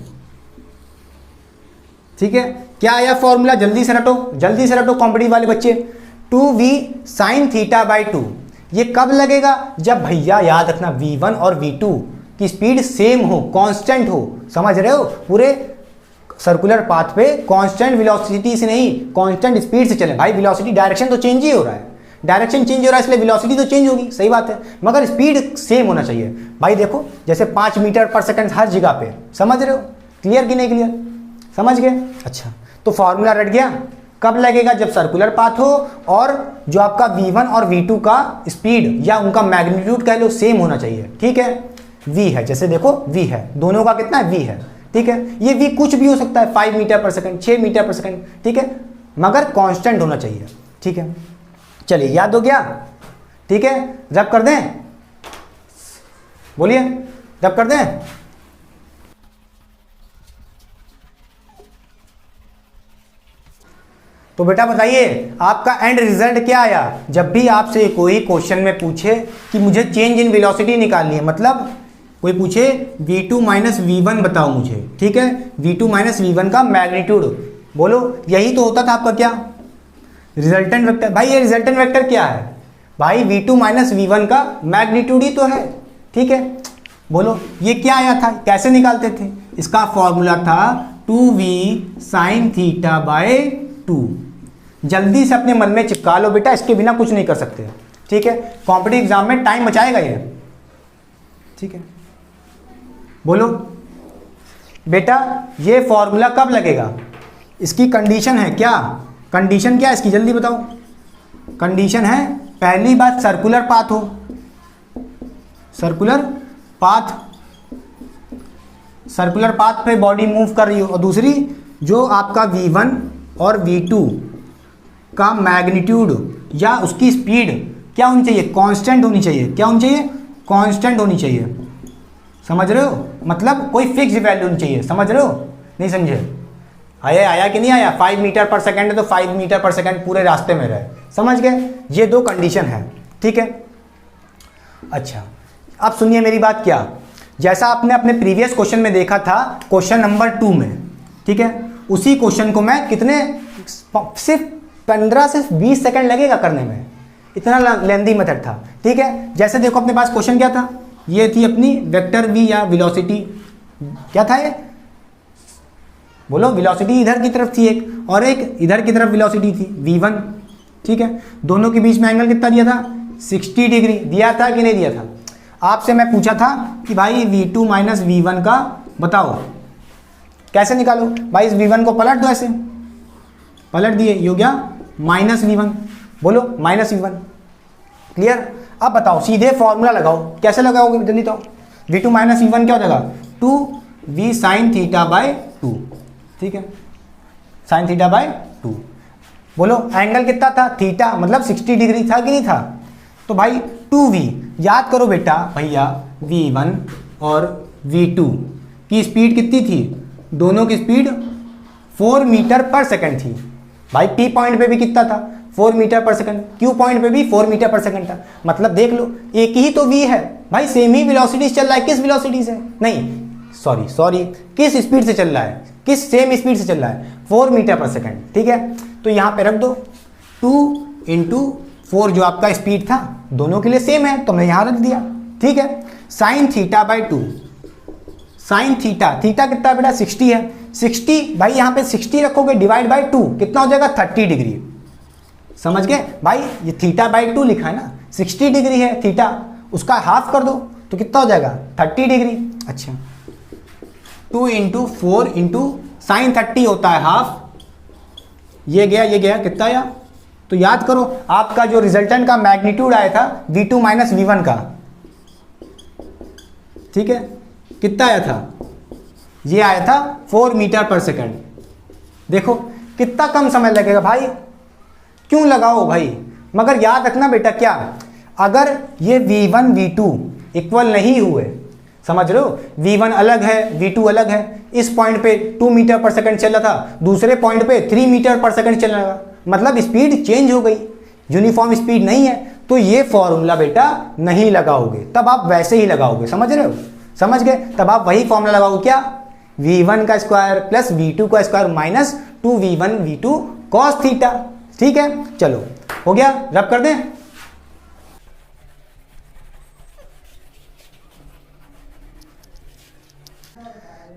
ठीक है, क्या आया फॉर्मूला, जल्दी से रटो, जल्दी से रटो कॉम्पिटिटिव वाले बच्चे। 2v sin theta by 2। ये कब लगेगा, जब भैया याद रखना v1 और v2 की स्पीड सेम हो, कांस्टेंट हो। समझ रहे हो, पूरे सर्कुलर पाथ पे कांस्टेंट वेलोसिटी से नहीं, कांस्टेंट स्पीड से चले। भाई वेलोसिटी, डायरेक्शन तो चेंज ही हो रहा है, डायरेक्शन चेंज हो रहा है, इसलिए वेलोसिटी तो चेंज होगी, सही बात है, मगर स्पीड सेम होना चाहिए। भाई देखो जैसे 5 मीटर पर सेकंड हर जगह पे, समझ रहे हो, क्लियर कि नहीं क्लियर, समझ गए। अच्छा, तो फॉर्मूला रट गया, कब लगेगा, जब सर्कुलर पाथ हो और जो आपका v1 और v2 का स्पीड या उनका मैग्नीट्यूड कह लो सेम होना चाहिए। ठीक है, v है, जैसे देखो v है, दोनों का कितना है, v है। ठीक है, ये v कुछ भी हो सकता है, 5 metre per second, 6 metre per second. ठीक है, मगर कांस्टेंट होना चाहिए। ठीक है, चलिए याद हो गया। ठीक है, रब कर दें, बोलिए रब कर दें। तो बेटा बताइए आपका एंड रिजल्ट क्या आया। जब भी आपसे कोई क्वेश्चन में पूछे कि मुझे चेंज इन वेलोसिटी निकालनी है, मतलब कोई पूछे v2 माइनस v1 बताओ मुझे, ठीक है, v2 माइनस v1 का मैग्नीट्यूड बोलो, यही तो होता था आपका क्या, रिजल्टेंट वेक्टर। भाई ये रिजल्टेंट वेक्टर क्या है, भाई v2 माइनस v1 का मैग्नीट्यूड ही तो है। ठीक है, बोलो ये क्या आया था, कैसे निकालते थे, इसका फॉर्मूला था 2v साइन थीटा बाय 2। जल्दी से अपने मन में चिपका लो बेटा, इसके बिना कुछ नहीं कर सकते। ठीक है, कॉम्पिटिटिव एग्जाम में टाइम बचाएगा ये। ठीक है, बोलो बेटा ये फॉर्मूला कब लगेगा, इसकी कंडीशन है क्या, कंडीशन क्या है इसकी, जल्दी बताओ। कंडीशन है पहली बात सर्कुलर पाथ हो, सर्कुलर पाथ, सर्कुलर पाथ पे बॉडी मूव कर रही हो, और दूसरी जो आपका v1 और v2 का मैग्नीट्यूड या उसकी स्पीड क्या होनी चाहिए, कांस्टेंट होनी चाहिए। क्या होनी चाहिए, कांस्टेंट होनी चाहिए। समझ रहे हो, मतलब कोई फिक्स वैल्यू होनी चाहिए। समझ रहे हो, नहीं समझे, आया कि नहीं आया, 5 मीटर पर सेकंड है तो 5 मीटर पर सेकंड पूरे रास्ते में रहे। समझ गए, ये दो कंडीशन है। ठीक है, अच्छा अब सुनिए मेरी बात, क्या जैसा आपने अपने प्रीवियस क्वेश्चन में देखा था, क्वेश्चन नंबर 2 में, ठीक है, उसी क्वेश्चन को मैं कितने, सिर्फ 15 से 20 सेकंड लगेगा करने में, इतना लेंदी मेथड था। ठीक है, जैसे देखो अपने पास क्वेश्चन क्या था, ये थी अपनी वेक्टर v या वेलोसिटी, क्या था ये, बोलो, वेलोसिटी इधर की तरफ थी एक, और एक इधर की तरफ वेलोसिटी थी v1। ठीक है, दोनों के बीच में एंगल कितना दिया था, 60 डिग्री दिया था कि नहीं दिया था। आपसे मैं पूछा था कि भाई v2 माइनस v1 का बताओ कैसे निकालो, भाई इस v1 को पलट दो, ऐसे पलट दिए, ये हो गया माइनस v1, बोलो माइनस v1, क्लियर। अब बताओ सीधे फॉर्मूला लगाओ, कैसे लगाओगे जल्दी तो, v2 माइनस v1 क्या हो जाएगा, 2v साइन थीटा बाय 2। ठीक है, साइन थीटा बाय 2, बोलो एंगल कितना था, थीटा, मतलब 60 डिग्री था कि नहीं था, तो भाई 2v, याद करो बेटा भैया v1 और v2 की स्पीड कितनी थी, दोनों की स्पीड 4 मीटर पर सेकंड थी। भाई P पॉइंट पे भी कितना था, 4 metre per second, Q point पे भी 4 मीटर पर सेकंड था, मतलब देख लो एक ही तो v है भाई, सेम ही वेलोसिटी से चल रहा है, किस वेलोसिटी से, नहीं सॉरी किस स्पीड से चल रहा है, किस सेम स्पीड से चल रहा है, 4 मीटर पर सेकंड। ठीक है, तो यहाँ पे रख दो 2 इंटू 4 जो आपका स्पीड था, दोनों के लिए सेम है तो मैं यहाँ रख दिया। ठीक है, sine theta by 2, sine theta, theta कितना है बेटा 60 है, 60 भाई यहाँ पे 60 रखोगे डिवाइड बाई 2 कितना हो जाएगा 30 डिग्री। समझ गए भाई, ये थीटा बाई 2 लिखा है ना, 60 डिग्री है थीटा, उसका हाफ कर दो तो कितना हो जाएगा 30 डिग्री। अच्छा 2 इंटू 4 इंटू साइन 30 होता है हाफ, ये गया कितना आया, तो याद करो आपका जो रिजल्टेंट का मैग्नीट्यूड आया था v2 माइनस v1 का, ठीक है, कितना आया था, ये आया था 4 मीटर पर सेकंड। देखो कितना कम समय लगेगा भाई, क्यों लगाओ भाई, मगर याद रखना बेटा क्या, अगर ये v1 v2 इक्वल नहीं हुए, समझ रहे हो, v1 अलग है v2 अलग है, इस पॉइंट पे 2 मीटर पर सेकंड चल रहा था, दूसरे पॉइंट पे 3 मीटर पर सेकंड चल रहा था, मतलब स्पीड चेंज हो गई, यूनिफॉर्म स्पीड नहीं है, तो ये फॉर्मूला बेटा नहीं लगाओगे, तब आप वैसे ही लगाओगे। समझ रहे हो? समझ गए? तब आप वही फॉर्मूला लगाओगे, क्या? v1 का स्क्वायर प्लस v2 का square minus 2v1 v2 cos theta. ठीक है, चलो हो गया, रब कर दें।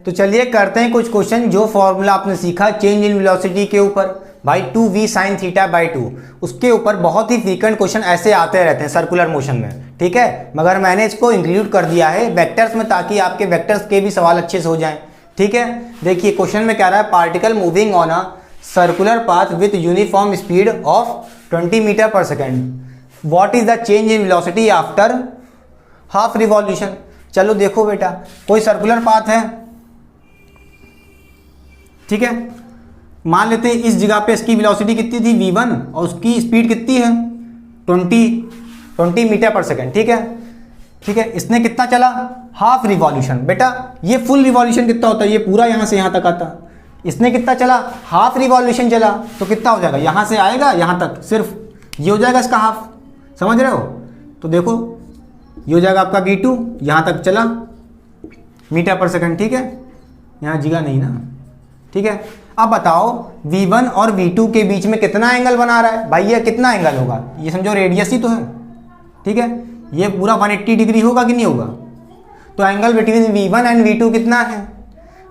तो चलिए करते हैं कुछ क्वेश्चन जो फॉर्मूला आपने सीखा चेंज इन वेलोसिटी के ऊपर, भाई 2v sin थीटा बाई 2, उसके ऊपर बहुत ही फ्रीक्वेंट क्वेश्चन ऐसे आते रहते हैं सर्कुलर मोशन में। ठीक है, मगर मैंने इसको इंक्लूड कर दिया है वेक्टर्स में, ताकि आपके वेक्टर्स के भी सवाल अच्छे से हो जाएं। ठीक है, देखिए क्वेश्चन में क्या रहा है, particle moving on a circular path with uniform speed of 20 metre per second, what is the change in velocity after half revolution. चलो देखो बेटा, कोई सर्कुलर पाथ है, ठीक है, मान लेते हैं इस जगह पे इसकी वेलोसिटी कितनी थी v1 और उसकी स्पीड कितनी है 20 मीटर पर सेकेंड। ठीक है, ठीक है, इसने कितना चला, हाफ रिवॉल्यूशन। बेटा ये फुल रिवॉल्यूशन कितना होता है, ये पूरा यहाँ से यहाँ तक आता, इसने कितना चला, हाफ रिवॉल्यूशन चला, तो कितना हो जाएगा, यहाँ से आएगा यहाँ तक, सिर्फ ये हो जाएगा इसका हाफ। समझ रहे हो? तो देखो ये हो जाएगा आपका v2, यहाँ तक चला मीटर पर सेकेंड। ठीक है, यहाँ जगह नहीं ना। ठीक है, अब बताओ v1 और v2 के बीच में कितना एंगल बना रहा है, भाई ये कितना एंगल होगा, ये समझो रेडियस ही तो है। ठीक है, ये पूरा 180 डिग्री होगा कि नहीं होगा, तो angle between v1 and v2 कितना है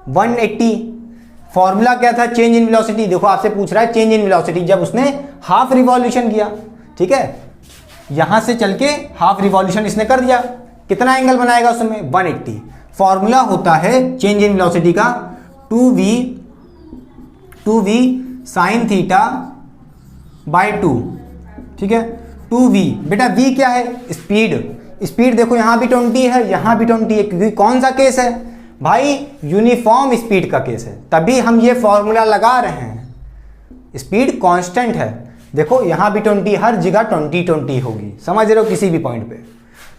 180। फॉर्मूला क्या था, चेंज इन वेलोसिटी। देखो आपसे पूछ रहा है चेंज इन वेलोसिटी जब उसने हाफ रिवॉल्यूशन किया। ठीक है, यहां से चल के हाफ रिवॉल्यूशन इसने कर दिया, कितना एंगल बनाएगा उसमें 180। फॉर्मूला होता है चेंज इन वेलोसिटी का 2v साइन थीटा बाई 2। ठीक है, 2v, बेटा v क्या है, स्पीड। स्पीड देखो यहाँ भी 20 है, यहाँ भी 20 है, क्योंकि कौन सा केस है भाई, यूनिफॉर्म स्पीड का केस है, तभी हम ये फॉर्मूला लगा रहे हैं। स्पीड कांस्टेंट है, देखो यहाँ भी 20, हर जगह 20 होगी। समझ रहे हो, किसी भी पॉइंट पे।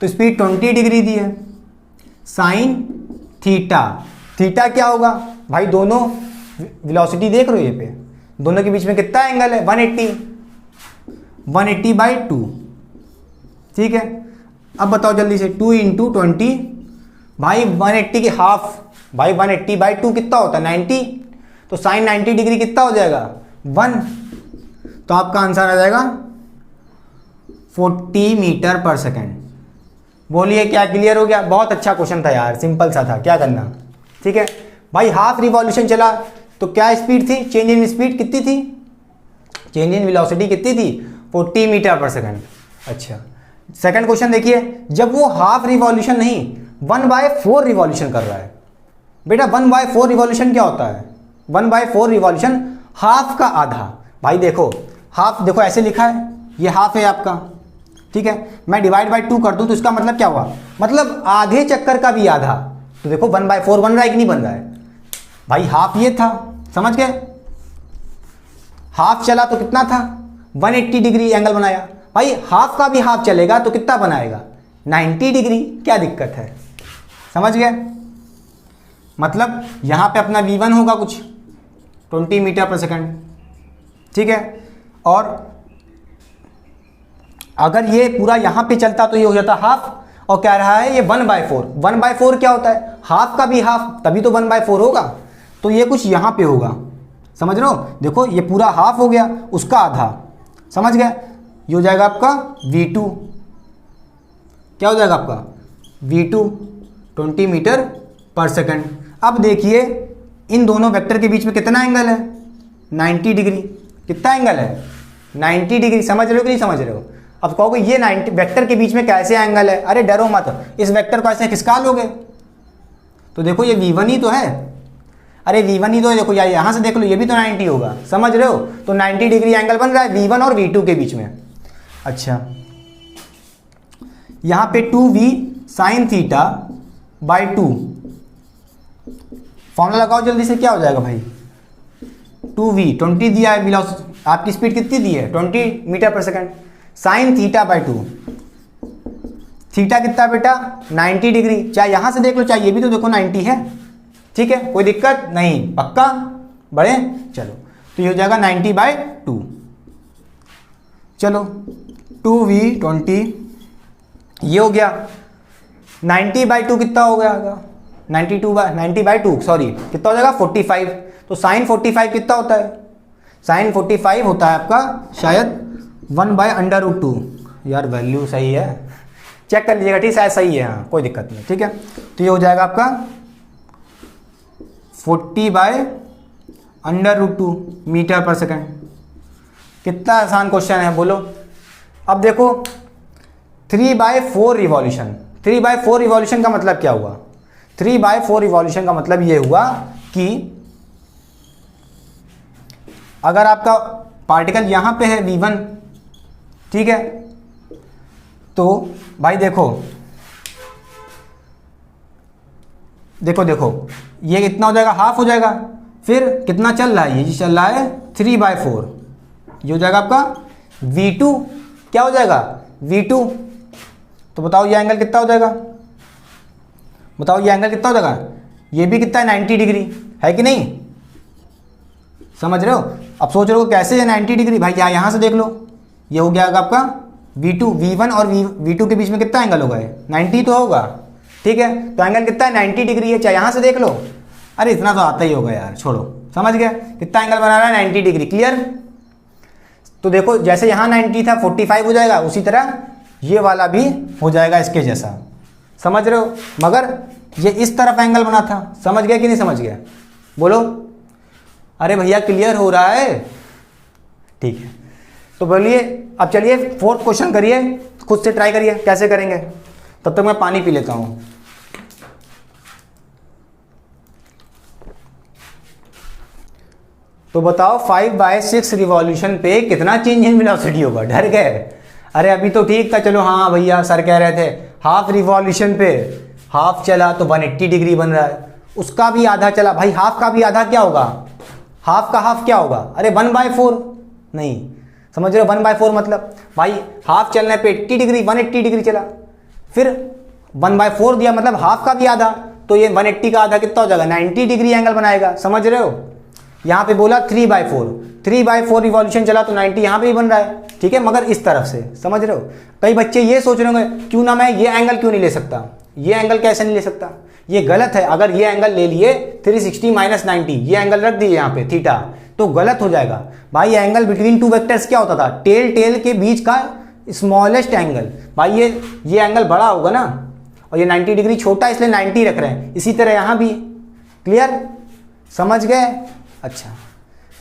तो स्पीड 20 डिग्री दी है, साइन थीटा, थीटा क्या होगा भाई, दोनों वेलोसिटी देख रहे हो ये पे, दोनों के बीच में कितना एंगल है 180 बाई 2। ठीक है, अब बताओ जल्दी से, 2 इंटू 20, भाई 180 की हाफ, भाई 180 बाई 2 कितना होता है 90, तो साइन 90 डिग्री कितना हो जाएगा 1, तो आपका आंसर आ जाएगा 40 मीटर पर सेकेंड। बोलिए क्या क्लियर हो गया? बहुत अच्छा क्वेश्चन था यार, सिंपल सा था, क्या करना। ठीक है भाई, हाफ रिवॉल्यूशन चला तो क्या स्पीड थी, चेंज इन स्पीड कितनी थी, चेंज इन वेलोसिटी कितनी थी 40 मीटर पर सेकेंड। अच्छा, सेकंड क्वेश्चन देखिए, जब वो हाफ रिवॉल्यूशन नहीं 1/4 रिवॉल्यूशन कर रहा है। बेटा 1/4 रिवॉल्यूशन क्या होता है, 1/4 रिवॉल्यूशन हाफ का आधा। भाई देखो हाफ, देखो ऐसे लिखा है, ये हाफ है आपका। ठीक है, मैं डिवाइड बाई 2 कर दूं तो इसका मतलब क्या हुआ, मतलब आधे चक्कर का भी आधा। तो देखो 1/4 बन रहा है कि नहीं बन रहा है भाई, हाफ ये था, समझ गए, हाफ चला तो कितना था 180 डिग्री एंगल बनाया। भाई हाफ का भी हाफ चलेगा तो कितना बनाएगा 90 डिग्री, क्या दिक्कत है, समझ गए। मतलब यहां पे अपना v1 होगा कुछ 20 मीटर पर सेकंड। ठीक है, और अगर ये पूरा यहां पे चलता तो ये हो जाता हाफ, और कह रहा है ये 1/4। 1/4 क्या होता है, हाफ का भी हाफ, तभी तो 1/4 होगा, तो ये कुछ यहां पे होगा। समझ रहे हो, देखो ये पूरा हाफ हो गया, उसका आधा, समझ गए। ये हो जाएगा आपका v2, क्या हो जाएगा आपका v2 20 मीटर पर सेकंड। अब देखिए इन दोनों वेक्टर के बीच में कितना एंगल है 90 डिग्री, कितना एंगल है 90 डिग्री। समझ रहे हो कि नहीं समझ रहे हो? अब कहोगे ये 90 वेक्टर के बीच में कैसे एंगल है, अरे डरो मत, इस वेक्टर को ऐसे खिसका लोगे तो देखो ये v1 ही तो है, अरे v1 ही तो है, देखो यार यहाँ से देख लो, ये भी तो 90 होगा। समझ रहे हो, तो 90 डिग्री एंगल बन रहा है v1 और v2 के बीच में। अच्छा, यहाँ पे 2v sine theta by 2, formula लगाओ जल्दी से, क्या हो जाएगा भाई 2v 20 दिया है, वेलोसिटी आपकी स्पीड कितनी दी है 20 metre per second, sine theta by 2, theta कितना बेटा 90 डिग्री, चाहे यहां से देख लो चाहे ये भी तो देखो 90 है। ठीक है, कोई दिक्कत नहीं, पक्का बड़े, चलो तो ये हो जाएगा 90/2। चलो 2v20 ये हो गया। 90/2 कितना हो गया? 90/2 सॉरी कितना हो जाएगा? 45। तो साइन 45 कितना होता है? साइन 45 होता है आपका शायद 1/√2। यार वैल्यू सही है, चेक कर लीजिएगा, ठीक, शायद सही है, हाँ कोई दिक्कत नहीं, ठीक है। तो ये हो जाएगा आपका 40/√2 मीटर पर सेकंड। कितना आसान क्वेश्चन है बोलो। अब देखो 3/4 रिवॉल्यूशन। 3/4 रिवॉल्यूशन का मतलब क्या हुआ? 3/4 रिवॉल्यूशन का मतलब ये हुआ कि अगर आपका पार्टिकल यहां पे है v1, ठीक है, तो भाई देखो देखो देखो ये कितना हो जाएगा? हाफ हो जाएगा। फिर कितना चल रहा है? ये चल रहा है 3/4। ये हो जाएगा आपका v2। क्या हो जाएगा? v2। तो बताओ ये एंगल कितना हो जाएगा? बताओ ये एंगल कितना हो जाएगा? ये भी कितना है? 90 डिग्री है कि नहीं? समझ रहे हो? अब सोच रहे हो कैसे है 90 डिग्री? भाई यहाँ से देख लो, ये हो गया आपका v2। v1 और v2 के बीच में कितना एंगल होगा? 90 तो होगा, ठीक है। तो एंगल कितना है? 90 डिग्री है, चाहे यहाँ से देख लो। अरे इतना तो आता ही होगा यार, छोड़ो, समझ गया कितना एंगल बना रहा है? 90 डिग्री। क्लियर? तो देखो जैसे यहाँ 90 था 45 हो जाएगा, उसी तरह ये वाला भी हो जाएगा इसके जैसा। समझ रहे हो? मगर ये इस तरफ एंगल बना था। समझ गया कि नहीं समझ गया? बोलो। अरे भैया क्लियर हो रहा है? ठीक है, तो बोलिए। अब चलिए 4th क्वेश्चन करिए, खुद से ट्राई करिए कैसे करेंगे। तब तक मैं पानी पी लेता हूं। तो बताओ 5/6 रिवॉल्यूशन पे कितना चेंज इन वेलोसिटी होगा? डर गए? अरे अभी तो ठीक था, चलो हाँ भैया सर कह रहे थे हाफ रिवॉल्यूशन पे हाफ चला तो 180 डिग्री बन रहा है, उसका भी आधा चला। भाई हाफ का भी आधा क्या होगा? हाफ का हाफ क्या होगा? अरे 1/4 नहीं, समझ रहे हो? 1/4 मतलब भाई हाफ चलने पे 80 डिग्री 180 डिग्री चला, फिर 1/4 दिया मतलब हाफ का भी आधा, तो ये 180 का आधा कितना हो जाएगा? 90 डिग्री एंगल बनाएगा। समझ रहे हो? यहाँ पे बोला 3/4 रिवॉल्यूशन चला तो 90 यहाँ पे भी बन रहा है, ठीक है, मगर इस तरफ से। समझ रहे हो? कई बच्चे ये सोच रहे होंगे क्यों ना मैं ये एंगल क्यों नहीं ले सकता? ये एंगल कैसे नहीं ले सकता? ये गलत है। अगर ये एंगल ले लिए 360 - 90, ये एंगल रख दिए यहाँ पे थीटा, तो गलत हो जाएगा। भाई एंगल बिटवीन टू वेक्टर्स क्या होता था? टेल के बीच का स्मॉलेस्ट एंगल। भाई ये एंगल बड़ा होगा ना, और ये 90 डिग्री छोटा, इसलिए 90 रख रहे हैं। इसी तरह यहाँ भी। क्लियर? समझ गए? अच्छा,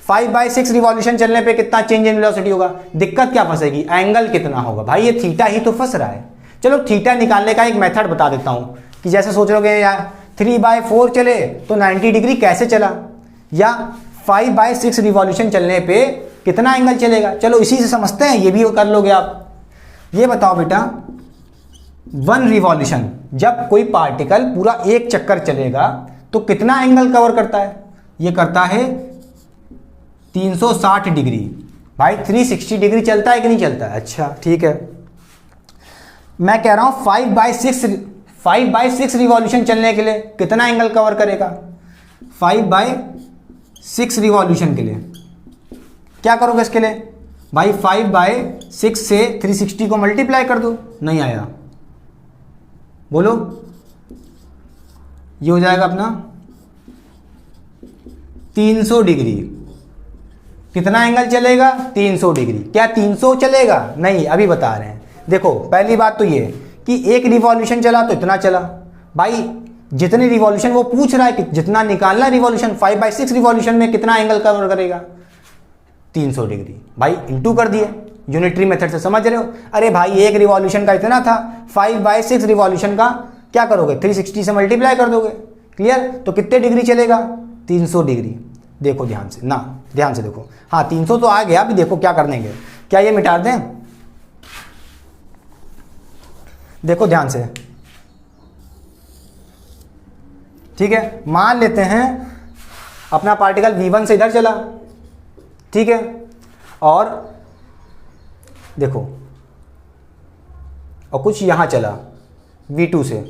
5/6 रिवॉल्यूशन चलने पे कितना चेंज इन वेलोसिटी होगा? दिक्कत क्या फंसेगी? एंगल कितना होगा? भाई ये थीटा ही तो फंस रहा है। चलो थीटा निकालने का एक मेथड बता देता हूं कि जैसे सोच रहे हो यार 3/4 चले तो 90 डिग्री कैसे चला, या 5/6 रिवॉल्यूशन चलने पे कितना एंगल चलेगा। चलो इसी से समझते हैं, ये भी कर लोगे आप। ये बताओ बेटा, 1 रिवॉल्यूशन, जब कोई पार्टिकल पूरा एक चक्कर चलेगा तो कितना एंगल कवर करता है? ये करता है 360 डिग्री। भाई 360 डिग्री चलता है कि नहीं चलता है? अच्छा ठीक है, मैं कह रहा हूं 5/6 रिवॉल्यूशन चलने के लिए कितना एंगल कवर करेगा? 5/6 रिवॉल्यूशन के लिए क्या करोगे इसके लिए? भाई 5/6 से 360 को मल्टीप्लाई कर दो। नहीं आया? बोलो। ये हो जाएगा अपना 300 डिग्री। कितना एंगल चलेगा? 300 डिग्री। क्या 300 चलेगा? नहीं, अभी बता रहे हैं। देखो पहली बात तो ये कि एक रिवॉल्यूशन चला तो इतना चला। भाई जितनी रिवॉल्यूशन वो पूछ रहा है कि जितना निकालना रिवॉल्यूशन, 5/6 रिवॉल्यूशन में कितना एंगल कवर करेगा? 300 डिग्री। भाई इंटू कर दिए यूनिटरी मेथड से। समझ रहे हो? अरे भाई एक रिवॉल्यूशन का इतना था, 5/6 रिवॉल्यूशन का क्या करोगे? 360 से मल्टीप्लाई कर दोगे। क्लियर? तो कितने डिग्री चलेगा? 300 डिग्री। देखो ध्यान से ना, ध्यान से देखो। हाँ 300 तो आ गया। अभी देखो क्या करने के, क्या ये मिटा दें? देखो ध्यान से, ठीक है। मान लेते हैं अपना पार्टिकल v1 से इधर चला, ठीक है, और देखो और कुछ यहां चला v2 से,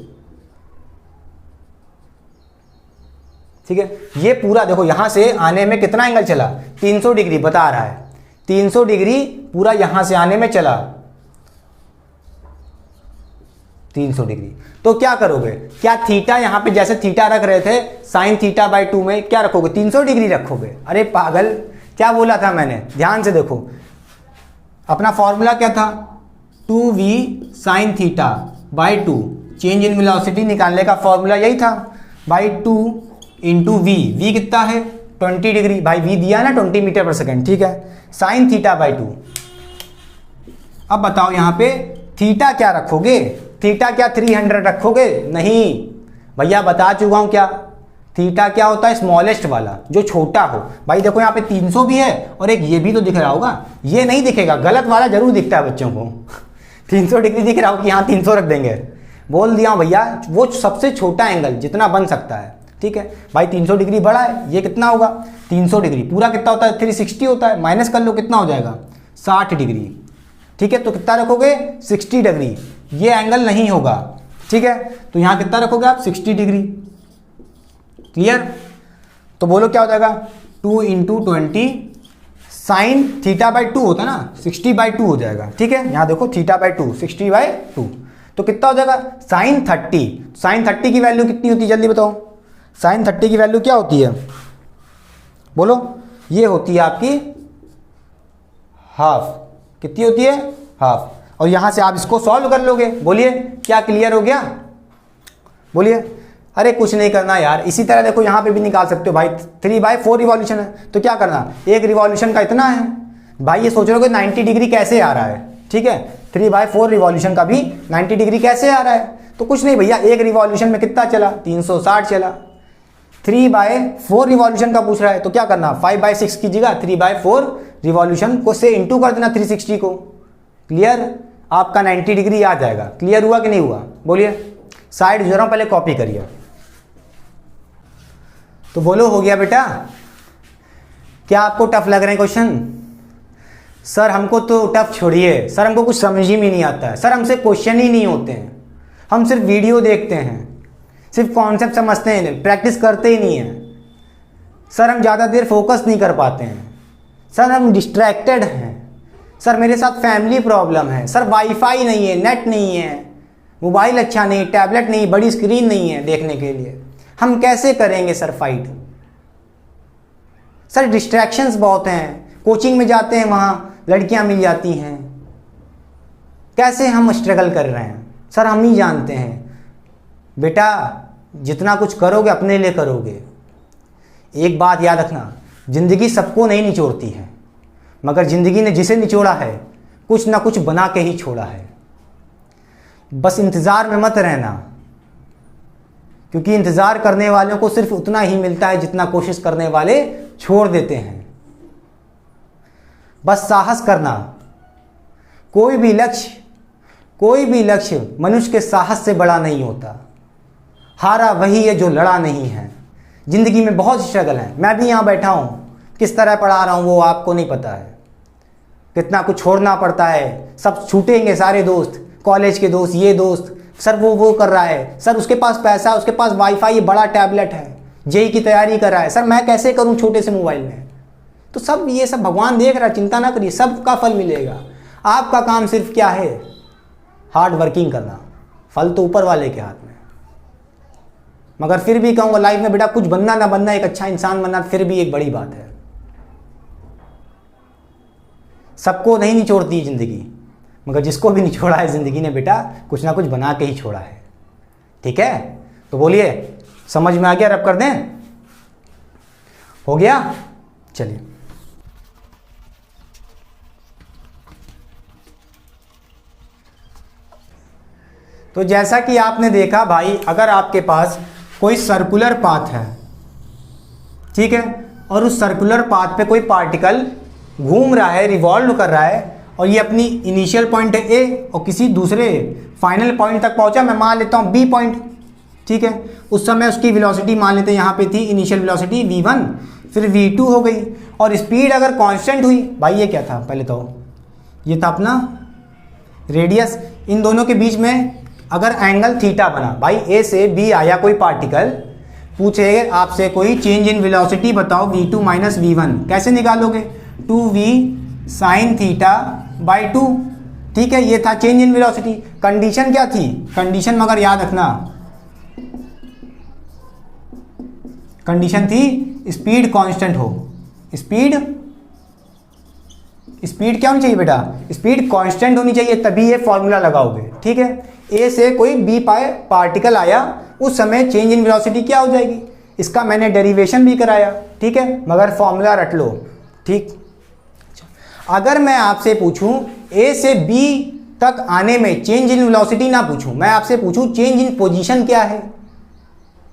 ठीक है। ये पूरा देखो यहां से आने में कितना एंगल चला? 300 डिग्री बता रहा है। 300 डिग्री पूरा यहां से आने में चला, 300 डिग्री। तो क्या करोगे, क्या थीटा यहां पे जैसे थीटा रख रहे थे साइन थीटा बाई 2 में क्या रखोगे, 300 डिग्री रखोगे। अरे पागल, क्या बोला था मैंने, ध्यान से देखो, अपना फॉर्मूला क्या था, 2v sine theta by 2, change in velocity निकालने का फॉर्मूला यही था, बाई 2 इंटू वी, वी कितना है 20 डिग्री, भाई वी दिया ना 20 मीटर पर सेकेंड, ठीक है, साइन थीटा बाई 2। अब बताओ यहां पे थीटा क्या रखोगे, थीटा क्या 300 रखोगे, नहीं भैया बता चुका हूं क्या, थीटा क्या होता है स्मॉलेस्ट वाला जो छोटा हो। भाई देखो यहाँ पे 300 भी है और एक ये भी तो दिख रहा होगा, ये नहीं दिखेगा, गलत वाला जरूर दिखता है बच्चों को 300 डिग्री दिख रहा हो कि यहाँ 300 रख देंगे, बोल दिया भैया, वो सबसे छोटा एंगल जितना बन सकता है, ठीक है भाई 300 डिग्री बड़ा है, ये कितना होगा 300 डिग्री, पूरा कितना होता है 360 होता है, माइनस कर लो कितना हो जाएगा 60 डिग्री, ठीक है, तो कितना रखोगे 60 डिग्री, ये एंगल नहीं होगा, ठीक है, तो यहाँ कितना रखोगे आप 60 डिग्री, क्लियर। तो बोलो क्या हो जाएगा 2 इंटू 20 साइन थीटा बाई 2 होता है ना, 60 बाई 2 हो जाएगा, ठीक है, यहाँ देखो थीटा बाई 2 60 बाई 2, तो कितना हो जाएगा साइन 30, साइन 30 की वैल्यू कितनी होती है जल्दी बताओ, साइन 30 की वैल्यू क्या होती है बोलो, ये होती है आपकी हाफ, कितनी होती है हाफ, और यहां से आप इसको सॉल्व कर लोगे, बोलिए क्या क्लियर हो गया, बोलिए। अरे कुछ नहीं करना यार, इसी तरह देखो यहाँ पे भी निकाल सकते हो भाई, 3/4 रिवॉल्यूशन है, तो क्या करना, एक रिवॉल्यूशन का इतना है, भाई ये सोच रहे हो कि 90 डिग्री कैसे आ रहा है, ठीक है, 3/4 रिवॉल्यूशन का भी 90 डिग्री कैसे आ रहा है, तो कुछ नहीं भैया, एक रिवॉल्यूशन में कितना चला 360 चला, 3/4 रिवॉल्यूशन का पूछ रहा है, तो क्या करना 5/6 कीजिएगा, 3/4 रिवॉल्यूशन को से इंटू कर देना 360 को, क्लियर, आपका 90 डिग्री आ जाएगा, क्लियर हुआ कि नहीं हुआ, बोलिए। साइड जो रहा हूं पहले कॉपी करिए, तो बोलो हो गया बेटा, क्या आपको टफ लग रहे हैं क्वेश्चन, सर हमको तो टफ छोड़िए, सर हमको कुछ समझ ही नहीं आता है, सर हमसे क्वेश्चन ही नहीं होते हैं, हम सिर्फ वीडियो देखते हैं, सिर्फ कॉन्सेप्ट समझते हैं, प्रैक्टिस करते ही नहीं हैं, सर हम ज़्यादा देर फोकस नहीं कर पाते हैं, सर हम डिस्ट्रैक्टेड हैं, सर मेरे साथ फैमिली प्रॉब्लम है, सर वाईफाई नहीं है, नेट नहीं है, मोबाइल अच्छा नहीं, टैबलेट नहीं, बड़ी स्क्रीन नहीं है देखने के लिए, हम कैसे करेंगे सर फाइट, सर डिस्ट्रैक्शंस बहुत हैं, कोचिंग में जाते हैं वहाँ लड़कियाँ मिल जाती हैं, कैसे हम स्ट्रगल कर रहे हैं, सर हम ही जानते हैं। बेटा जितना कुछ करोगे अपने लिए करोगे, एक बात याद रखना, ज़िंदगी सबको नहीं निचोड़ती है, मगर ज़िंदगी ने जिसे निचोड़ा है कुछ ना कुछ बना के ही छोड़ा है, बस इंतज़ार में मत रहना, क्योंकि इंतज़ार करने वालों को सिर्फ उतना ही मिलता है जितना कोशिश करने वाले छोड़ देते हैं। बस साहस करना, कोई भी लक्ष्य मनुष्य के साहस से बड़ा नहीं होता, हारा वही है जो लड़ा नहीं है। ज़िंदगी में बहुत स्ट्रगल है, मैं भी यहाँ बैठा हूँ, किस तरह पढ़ा रहा हूँ वो आपको नहीं पता है, कितना कुछ छोड़ना पड़ता है, सब छूटेंगे सारे दोस्त, कॉलेज के दोस्त, ये दोस्त, सर वो कर रहा है, सर उसके पास पैसा, उसके पास वाईफाई, बड़ा टैबलेट है, जेई की तैयारी कर रहा है, सर मैं कैसे करूं छोटे से मोबाइल में, तो सब ये सब भगवान देख रहा है, चिंता ना करिए, सबका फल मिलेगा। आपका काम सिर्फ क्या है, हार्ड वर्किंग करना, फल तो ऊपर वाले के हाथ में। मगर फिर भी कहूँगा लाइफ में बेटा कुछ बनना ना बनना, एक अच्छा इंसान बनना फिर भी एक बड़ी बात है, सबको नहीं निचोड़ती ज़िंदगी, मगर जिसको भी निचोड़ा है ज़िंदगी ने बेटा कुछ ना कुछ बना के ही छोड़ा है, ठीक है। तो बोलिए समझ में आ गया, रब कर दें, हो गया, चलिए। तो जैसा कि आपने देखा भाई, अगर आपके पास कोई सर्कुलर पाथ है, ठीक है, और उस सर्कुलर पाथ पे कोई पार्टिकल घूम रहा है, रिवॉल्व कर रहा है, और ये अपनी इनिशियल पॉइंट है ए और किसी दूसरे फाइनल पॉइंट तक पहुंचा, मैं मान लेता हूँ बी पॉइंट, ठीक है, उस समय उसकी वेलोसिटी मान लेते हैं यहाँ पे थी इनिशियल वेलोसिटी v1, फिर v2 हो गई, और स्पीड अगर कांस्टेंट हुई, भाई ये क्या था पहले तो, ये था अपना रेडियस, इन दोनों के बीच में अगर एंगल थीटा बना, भाई ए से बी आया कोई पार्टिकल, पूछे आपसे कोई चेंज इन वेलोसिटी बताओ v2 माइनस v1, कैसे निकालोगे, 2v साइन थीटा बाई 2। ठीक है, ये था चेंज इन वेलोसिटी। कंडीशन क्या थी? कंडीशन मगर याद रखना, कंडीशन थी स्पीड कांस्टेंट हो। स्पीड क्या होनी चाहिए बेटा? स्पीड कांस्टेंट होनी चाहिए, तभी ये फॉर्मूला लगाओगे। ठीक है, ए से कोई बी पार्टिकल आया, उस समय चेंज इन वेलोसिटी क्या हो जाएगी? इसका मैंने डेरिवेशन भी कराया। ठीक है, मगर फॉर्मूला रट लो। ठीक, अगर मैं आपसे पूछूं ए से बी तक आने में चेंज इन वेलोसिटी ना पूछूं, मैं आपसे पूछूं चेंज इन पोजीशन क्या है,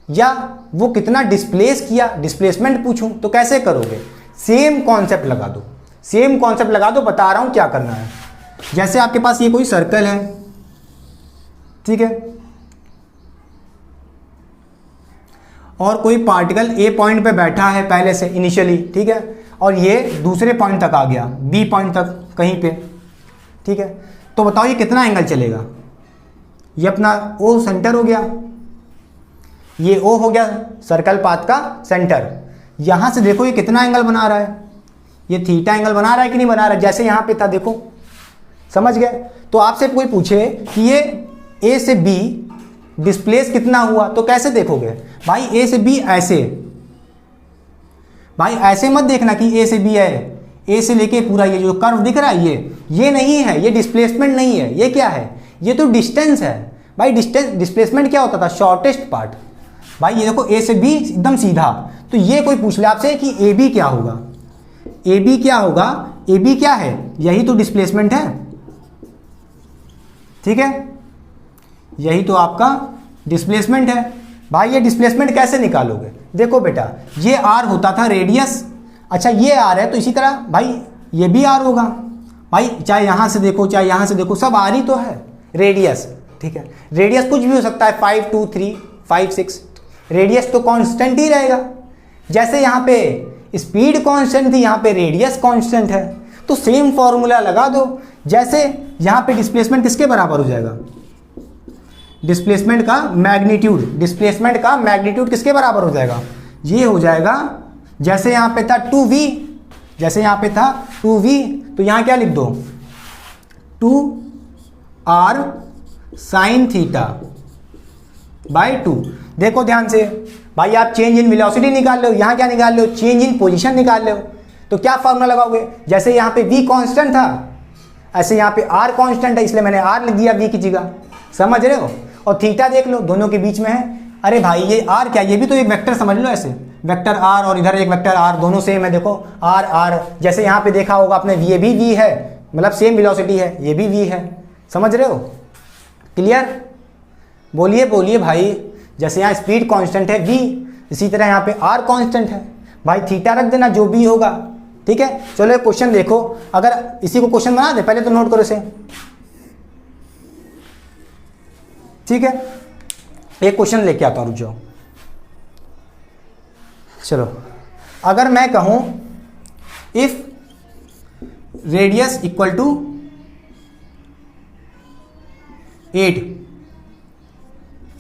या वो कितना डिस्प्लेस किया, डिस्प्लेसमेंट पूछूं, तो कैसे करोगे? सेम कॉन्सेप्ट लगा दो, सेम कॉन्सेप्ट लगा दो। बता रहा हूं क्या करना है। जैसे आपके पास ये कोई सर्कल है, ठीक है, और कोई पार्टिकल ए पॉइंट पे बैठा है पहले से इनिशियली, ठीक है, और ये दूसरे पॉइंट तक आ गया, बी पॉइंट तक कहीं पे। ठीक है, तो बताओ ये कितना एंगल चलेगा? ये अपना ओ सेंटर हो गया, ये ओ हो गया सर्कल पाथ का सेंटर। यहां से देखो ये कितना एंगल बना रहा है, ये थीटा एंगल बना रहा है कि नहीं बना रहा है? जैसे यहां पे था, देखो, समझ गए? तो आपसे कोई पूछे कि ये ए से बी डिस्प्लेस कितना हुआ, तो कैसे देखोगे? भाई ए से बी ऐसे, भाई ऐसे मत देखना कि ए से बी है, ए से लेके पूरा ये जो कर्व दिख रहा है ये नहीं है, ये डिस्प्लेसमेंट नहीं है। ये क्या है? ये तो डिस्टेंस है। भाई डिस्प्लेसमेंट क्या होता था? Shortest part. भाई ये देखो ए से बी एकदम सीधा, तो ये कोई पूछ ले आपसे कि ए बी क्या होगा? ए बी क्या होगा? ए बी क्या है? यही तो डिस्प्लेसमेंट है। ठीक है, यही तो आपका डिस्प्लेसमेंट है। भाई ये डिस्प्लेसमेंट कैसे निकालोगे? देखो बेटा, ये आर होता था रेडियस। अच्छा, ये आर है तो इसी तरह भाई ये भी आर होगा। भाई चाहे यहां से देखो चाहे यहां से देखो, सब आर ही तो है। रेडियस, ठीक है, रेडियस कुछ भी हो सकता है, 5 2 3 5 6, रेडियस तो कांस्टेंट ही रहेगा। जैसे यहाँ पे स्पीड कांस्टेंट थी, यहाँ पे रेडियस कांस्टेंट है, तो सेम फॉर्मूला लगा दो। जैसे यहाँ पे डिस्प्लेसमेंट किसके बराबर हो जाएगा? डिस्प्लेसमेंट का मैग्नीट्यूड किसके बराबर हो जाएगा? ये हो जाएगा, जैसे यहाँ पे था 2v, जैसे यहाँ पे था 2v, तो यहाँ क्या लिख दो? 2r sine theta by 2। देखो ध्यान से भाई, आप चेंज इन वेलोसिटी निकाल लो, यहाँ क्या निकाल लो? चेंज इन पोजीशन निकाल लो। तो क्या फॉर्मूला लगाओगे? जैसे यहाँ पे v कांस्टेंट था, ऐसे यहाँ पे r कांस्टेंट है, इसलिए मैंने r लिख दिया v की जगह। समझ रहे हो? और थीटा देख लो, दोनों के बीच में है। अरे भाई ये r क्या? ये भी तो एक वेक्टर समझ लो, ऐसे वेक्टर r और इधर एक वेक्टर r, दोनों सेम है। देखो r, जैसे यहाँ पे देखा होगा आपने, ये भी v है, मतलब सेम वेलोसिटी है, ये भी v है। समझ रहे हो? क्लियर? बोलिए बोलिए भाई। जैसे यहाँ स्पीड कांस्टेंट है v, इसी तरह यहाँ पे r कांस्टेंट है। भाई थीटा रख देना, जो भी होगा। ठीक है, चलो एक क्वेश्चन देखो, अगर इसी को क्वेश्चन बना दे, पहले तो नोट करो इसे। ठीक है, एक क्वेश्चन लेके आता हूं, रुक जाओ। चलो, अगर मैं कहूं if radius equal to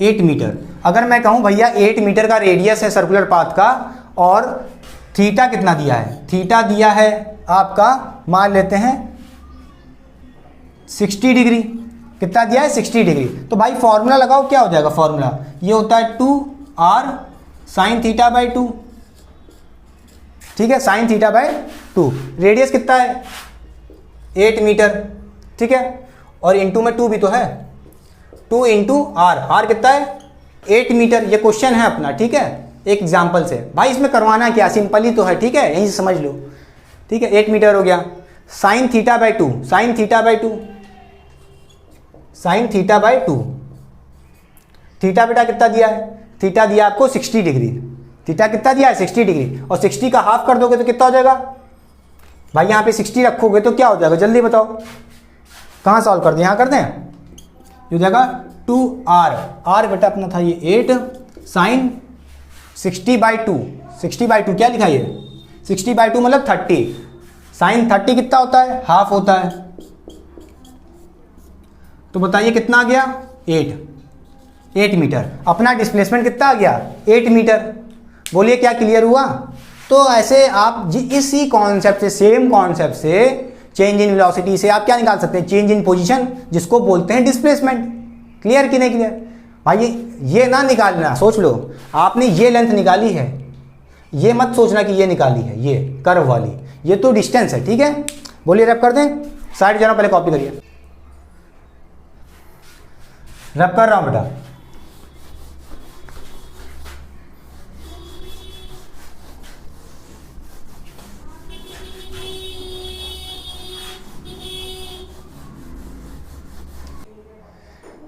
8 metre, अगर मैं कहूं भैया 8 मीटर का रेडियस है सर्कुलर पाथ का, और थीटा कितना दिया है? थीटा दिया है आपका, मान लेते हैं 60 डिग्री। कितना दिया है? 60 डिग्री। तो भाई फॉर्मूला लगाओ, क्या हो जाएगा फॉर्मूला? ये होता है 2r साइन थीटा बाई 2। ठीक है, साइन थीटा बाई 2। रेडियस कितना है? 8 मीटर। ठीक है, और इंटू में 2 भी तो है, 2 इंटू r कितना है? 8 मीटर। ये क्वेश्चन है अपना, ठीक है, एक एग्जाम्पल से। भाई इसमें करवाना क्या, सिंपल ही तो है। ठीक है, यहीं से समझ लो। ठीक है, 8 मीटर हो गया। Sine theta by 2, sine theta by 2, sine theta by 2। Theta बेटा कितना दिया है? थीटा दिया आपको 60 डिग्री। थीटा कितना दिया है? 60 डिग्री। और 60 का हाफ कर दोगे तो कितना हो जाएगा? भाई यहाँ पे 60 रखोगे तो क्या हो जाएगा? जल्दी बताओ, कहाँ सॉल्व कर दें? यहाँ कर दें, हो जाएगा 2r बेटा अपना था ये 8 साइन 60 बाई 2। 60 बाई 2 क्या लिखा ये? 60 बाई 2 मतलब 30। साइन 30 कितना होता है? हाफ होता है। तो बताइए कितना आ गया? 8 मीटर। अपना डिस्प्लेसमेंट कितना आ गया? 8 मीटर। बोलिए क्या क्लियर हुआ? तो ऐसे आप इसी कॉन्सेप्ट से, सेम कॉन्सेप्ट से चेंज इन वेलोसिटी से आप क्या निकाल सकते हैं, चेंज इन पोजीशन, जिसको बोलते हैं डिस्प्लेसमेंट। क्लियर कि नहीं क्लियर भाई? ये ना निकालना, सोच लो आपने ये लेंथ निकाली है, ये मत सोचना कि ये निकाली है, ये कर्व वाली, ये तो डिस्टेंस है। ठीक है, बोलिए रब कर दें, साइड जाना, पहले कॉपी करिए, रब कर रहा हूं बेटा।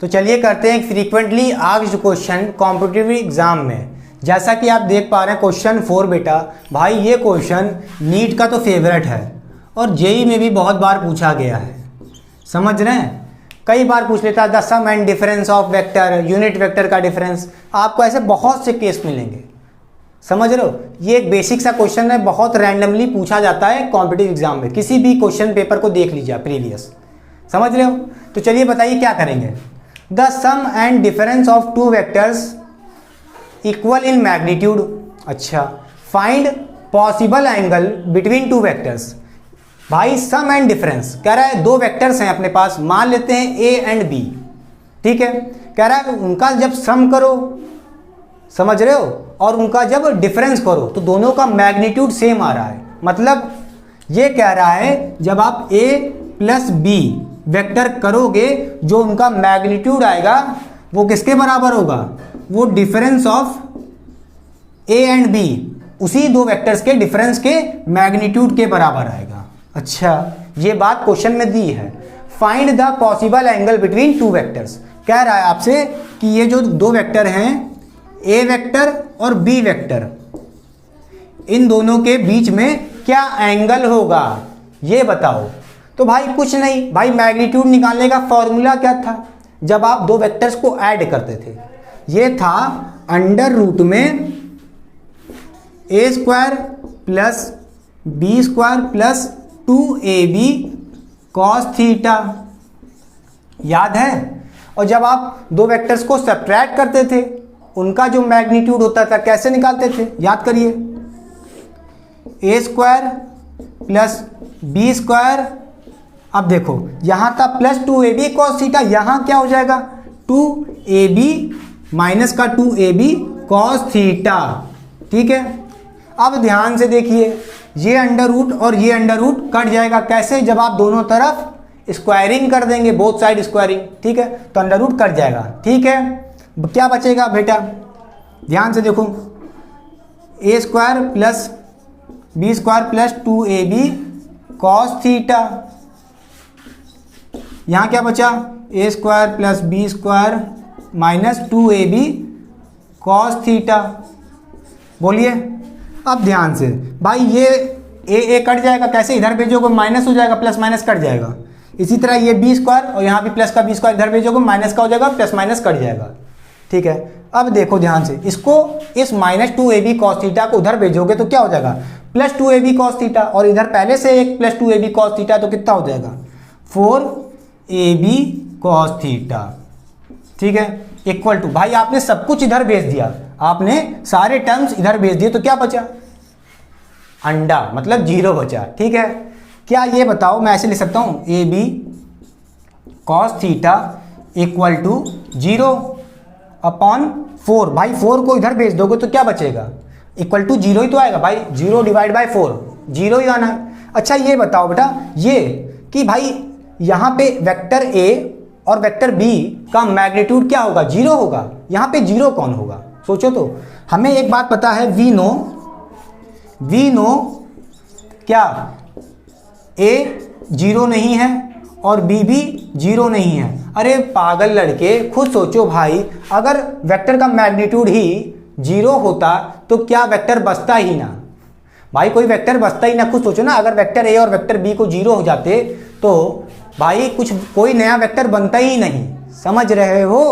तो चलिए करते हैं frequently asked question competitive exam में। जैसा कि आप देख पा रहे हैं क्वेश्चन 4 बेटा, भाई ये क्वेश्चन नीट का तो फेवरेट है और जेई में भी बहुत बार पूछा गया है, समझ रहे हैं, कई बार पूछ लेता है the sum and difference of vector, unit vector का डिफरेंस, आपको ऐसे बहुत से केस मिलेंगे, समझ रहे हो। ये एक बेसिक सा क्वेश्चन है, बहुत रैंडमली पूछा जाता है कॉम्पिटिटिव एग्जाम में, किसी भी क्वेश्चन पेपर को देख लीजिए प्रीवियस, समझ रहे हो। तो चलिए बताइए क्या करेंगे। The sum and difference of two vectors equal in magnitude, अच्छा find possible angle between two vectors. भाई सम एंड डिफरेंस कह रहा है, दो वेक्टर्स हैं अपने पास, मान लेते हैं ए एंड बी, ठीक है, कह रहा है उनका जब सम करो, समझ रहे हो, और उनका जब डिफरेंस करो तो दोनों का मैग्नीट्यूड सेम आ रहा है। मतलब ये कह रहा है जब आप ए प्लस बी वेक्टर करोगे, जो उनका मैग्नीट्यूड आएगा वो किसके बराबर होगा, वो difference of A and B, उसी दो वेक्टर्स के डिफरेंस के मैग्नीट्यूड के बराबर आएगा। अच्छा, ये बात क्वेश्चन में दी है। Find the possible angle between two vectors, कह रहा है आपसे कि ये जो दो वेक्टर हैं ए वेक्टर और बी वेक्टर, इन दोनों के बीच में क्या एंगल होगा ये बताओ। तो भाई कुछ नहीं, भाई मैग्नीट्यूड निकालने का फॉर्मूला क्या था, जब आप दो वेक्टर्स को ऐड करते थे, ये था अंडर रूट में a square plus b square plus 2ab cos theta, याद है। और जब आप दो वेक्टर्स को सब्ट्रैक्ट करते थे, उनका जो मैग्नीट्यूड होता था कैसे निकालते थे, याद करिए, ए स्क्वायर प्लस बी स्क्वायर, अब देखो यहाँ था प्लस 2ab कॉस थीटा, यहाँ क्या हो जाएगा 2ab माइनस का 2ab कॉस थीटा, ठीक है। अब ध्यान से देखिए, ये अंडर रूट और ये अंडर रूट कट जाएगा, कैसे, जब आप दोनों तरफ स्क्वायरिंग कर देंगे, बोथ साइड स्क्वायरिंग, ठीक है, तो अंडर रूट कट जाएगा, ठीक है। क्या बचेगा बेटा, ध्यान से देखो, a square plus b square plus 2ab cos theta, यहाँ क्या बचा, a square plus b square minus 2ab cos theta, बोलिए। अब ध्यान से भाई, ये ए कट जाएगा, कैसे, इधर भेजोगे माइनस हो जाएगा, प्लस माइनस कट जाएगा। इसी तरह ये बी स्क्वायर और यहाँ भी प्लस का बी स्क्वायर, इधर भेजोगे माइनस का हो जाएगा, प्लस माइनस कट जाएगा, ठीक है। अब देखो ध्यान से, इसको इस माइनस 2ab कॉस थीटा को उधर भेजोगे तो क्या हो जाएगा, प्लस 2ab कॉस थीटा, और इधर पहले से एक प्लस 2ab कॉस थीटा, तो कितना हो जाएगा 4ab कॉस थीटा, ठीक है, इक्वल टू, भाई आपने सब कुछ इधर भेज दिया, आपने सारे टर्म्स इधर भेज दिए, तो क्या बचा, अंडा, मतलब 0 बचा, ठीक है। क्या ये बताओ, मैं ऐसे लिख सकता हूँ ab cos theta equal to 0 upon 4, भाई 4 को इधर भेज दोगे तो क्या बचेगा, इक्वल टू 0 ही तो आएगा भाई, 0 डिवाइड बाई 4, 0 ही आना है। अच्छा ये बताओ बेटा, ये कि भाई यहाँ पे वेक्टर ए और वेक्टर बी का मैग्नीट्यूड क्या होगा, 0 होगा, यहाँ पे 0 कौन होगा, सोचो तो। हमें एक बात पता है, वी नो क्या, ए 0 नहीं है और बी भी 0 नहीं है। अरे पागल लड़के, खुद सोचो भाई, अगर वेक्टर का मैग्नीट्यूड ही 0 होता तो क्या वेक्टर बचता ही ना, भाई कोई वेक्टर बचता ही ना। खुद सोचो ना, अगर वेक्टर ए और वेक्टर बी को 0 हो जाते तो भाई कोई नया वेक्टर बनता ही नहीं, समझ रहे हो,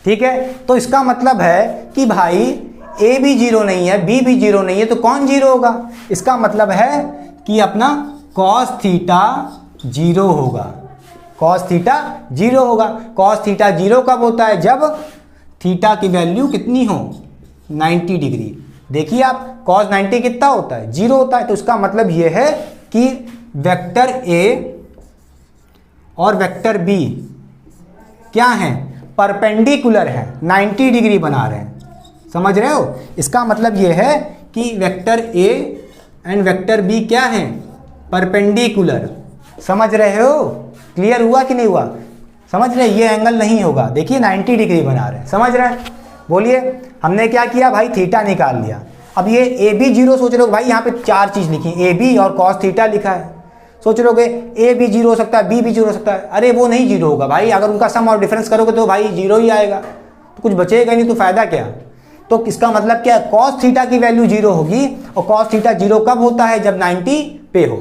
ठीक है। तो इसका मतलब है कि भाई ए भी 0 नहीं है, बी भी 0 नहीं है, तो कौन 0 होगा, इसका मतलब है कि अपना कॉस थीटा 0 होगा, कॉस थीटा 0 होगा। कॉस थीटा 0 कब होता है, जब थीटा की वैल्यू कितनी हो, 90 डिग्री। देखिए आप, कॉस 90 कितना होता है, 0 होता है, तो इसका मतलब ये है कि वेक्टर ए और वेक्टर बी क्या हैं, परपेंडिकुलर है, 90 डिग्री बना रहे हैं। समझ रहे हो? इसका मतलब ये है कि vector A and vector B क्या हैं, परपेंडिकुलर। समझ रहे हो? क्लियर हुआ कि नहीं हुआ? समझ रहे? ये एंगल नहीं होगा, देखिए 90 डिग्री बना रहे हैं। समझ रहे हैं? बोलिए, हमने क्या किया भाई, थीटा निकाल लिया। अब ये ए बी जीरो, सोच रहे हो भाई यहाँ पे 4 चीज़ लिखी, ए बी और कॉस थीटा लिखा है। सोच रहे हो ए भी जीरो हो सकता है, बी भी जीरो हो सकता है। अरे वो नहीं जीरो होगा भाई, अगर उनका सम और डिफरेंस करोगे तो भाई जीरो ही आएगा, तो कुछ बचेगा नहीं, तो फायदा क्या? तो इसका मतलब क्या है, कॉस थीटा की वैल्यू जीरो होगी, और कॉस थीटा जीरो कब होता है, जब 90 पे हो।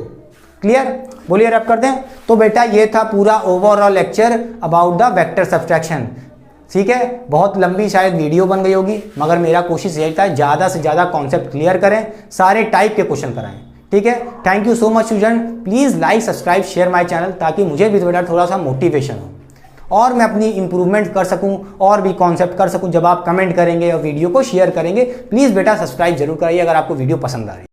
क्लियर? बोलिए, रैप कर दें। तो बेटा ये था पूरा overall lecture about the vector subtraction. ठीक है, बहुत लंबी शायद वीडियो बन गई होगी, मगर मेरा कोशिश यही था ज़्यादा से ज़्यादा कॉन्सेप्ट क्लियर करें, सारे टाइप के क्वेश्चन कराएं। ठीक है, thank you so much student. Please like, subscribe, share my channel, ताकि मुझे भी बेटा थोड़ा सा मोटिवेशन हो और मैं अपनी इंप्रूवमेंट कर सकूं और भी कॉन्सेप्ट कर सकूं। जब आप कमेंट करेंगे और वीडियो को शेयर करेंगे, प्लीज़ बेटा सब्सक्राइब जरूर करिए अगर आपको वीडियो पसंद आ रही है।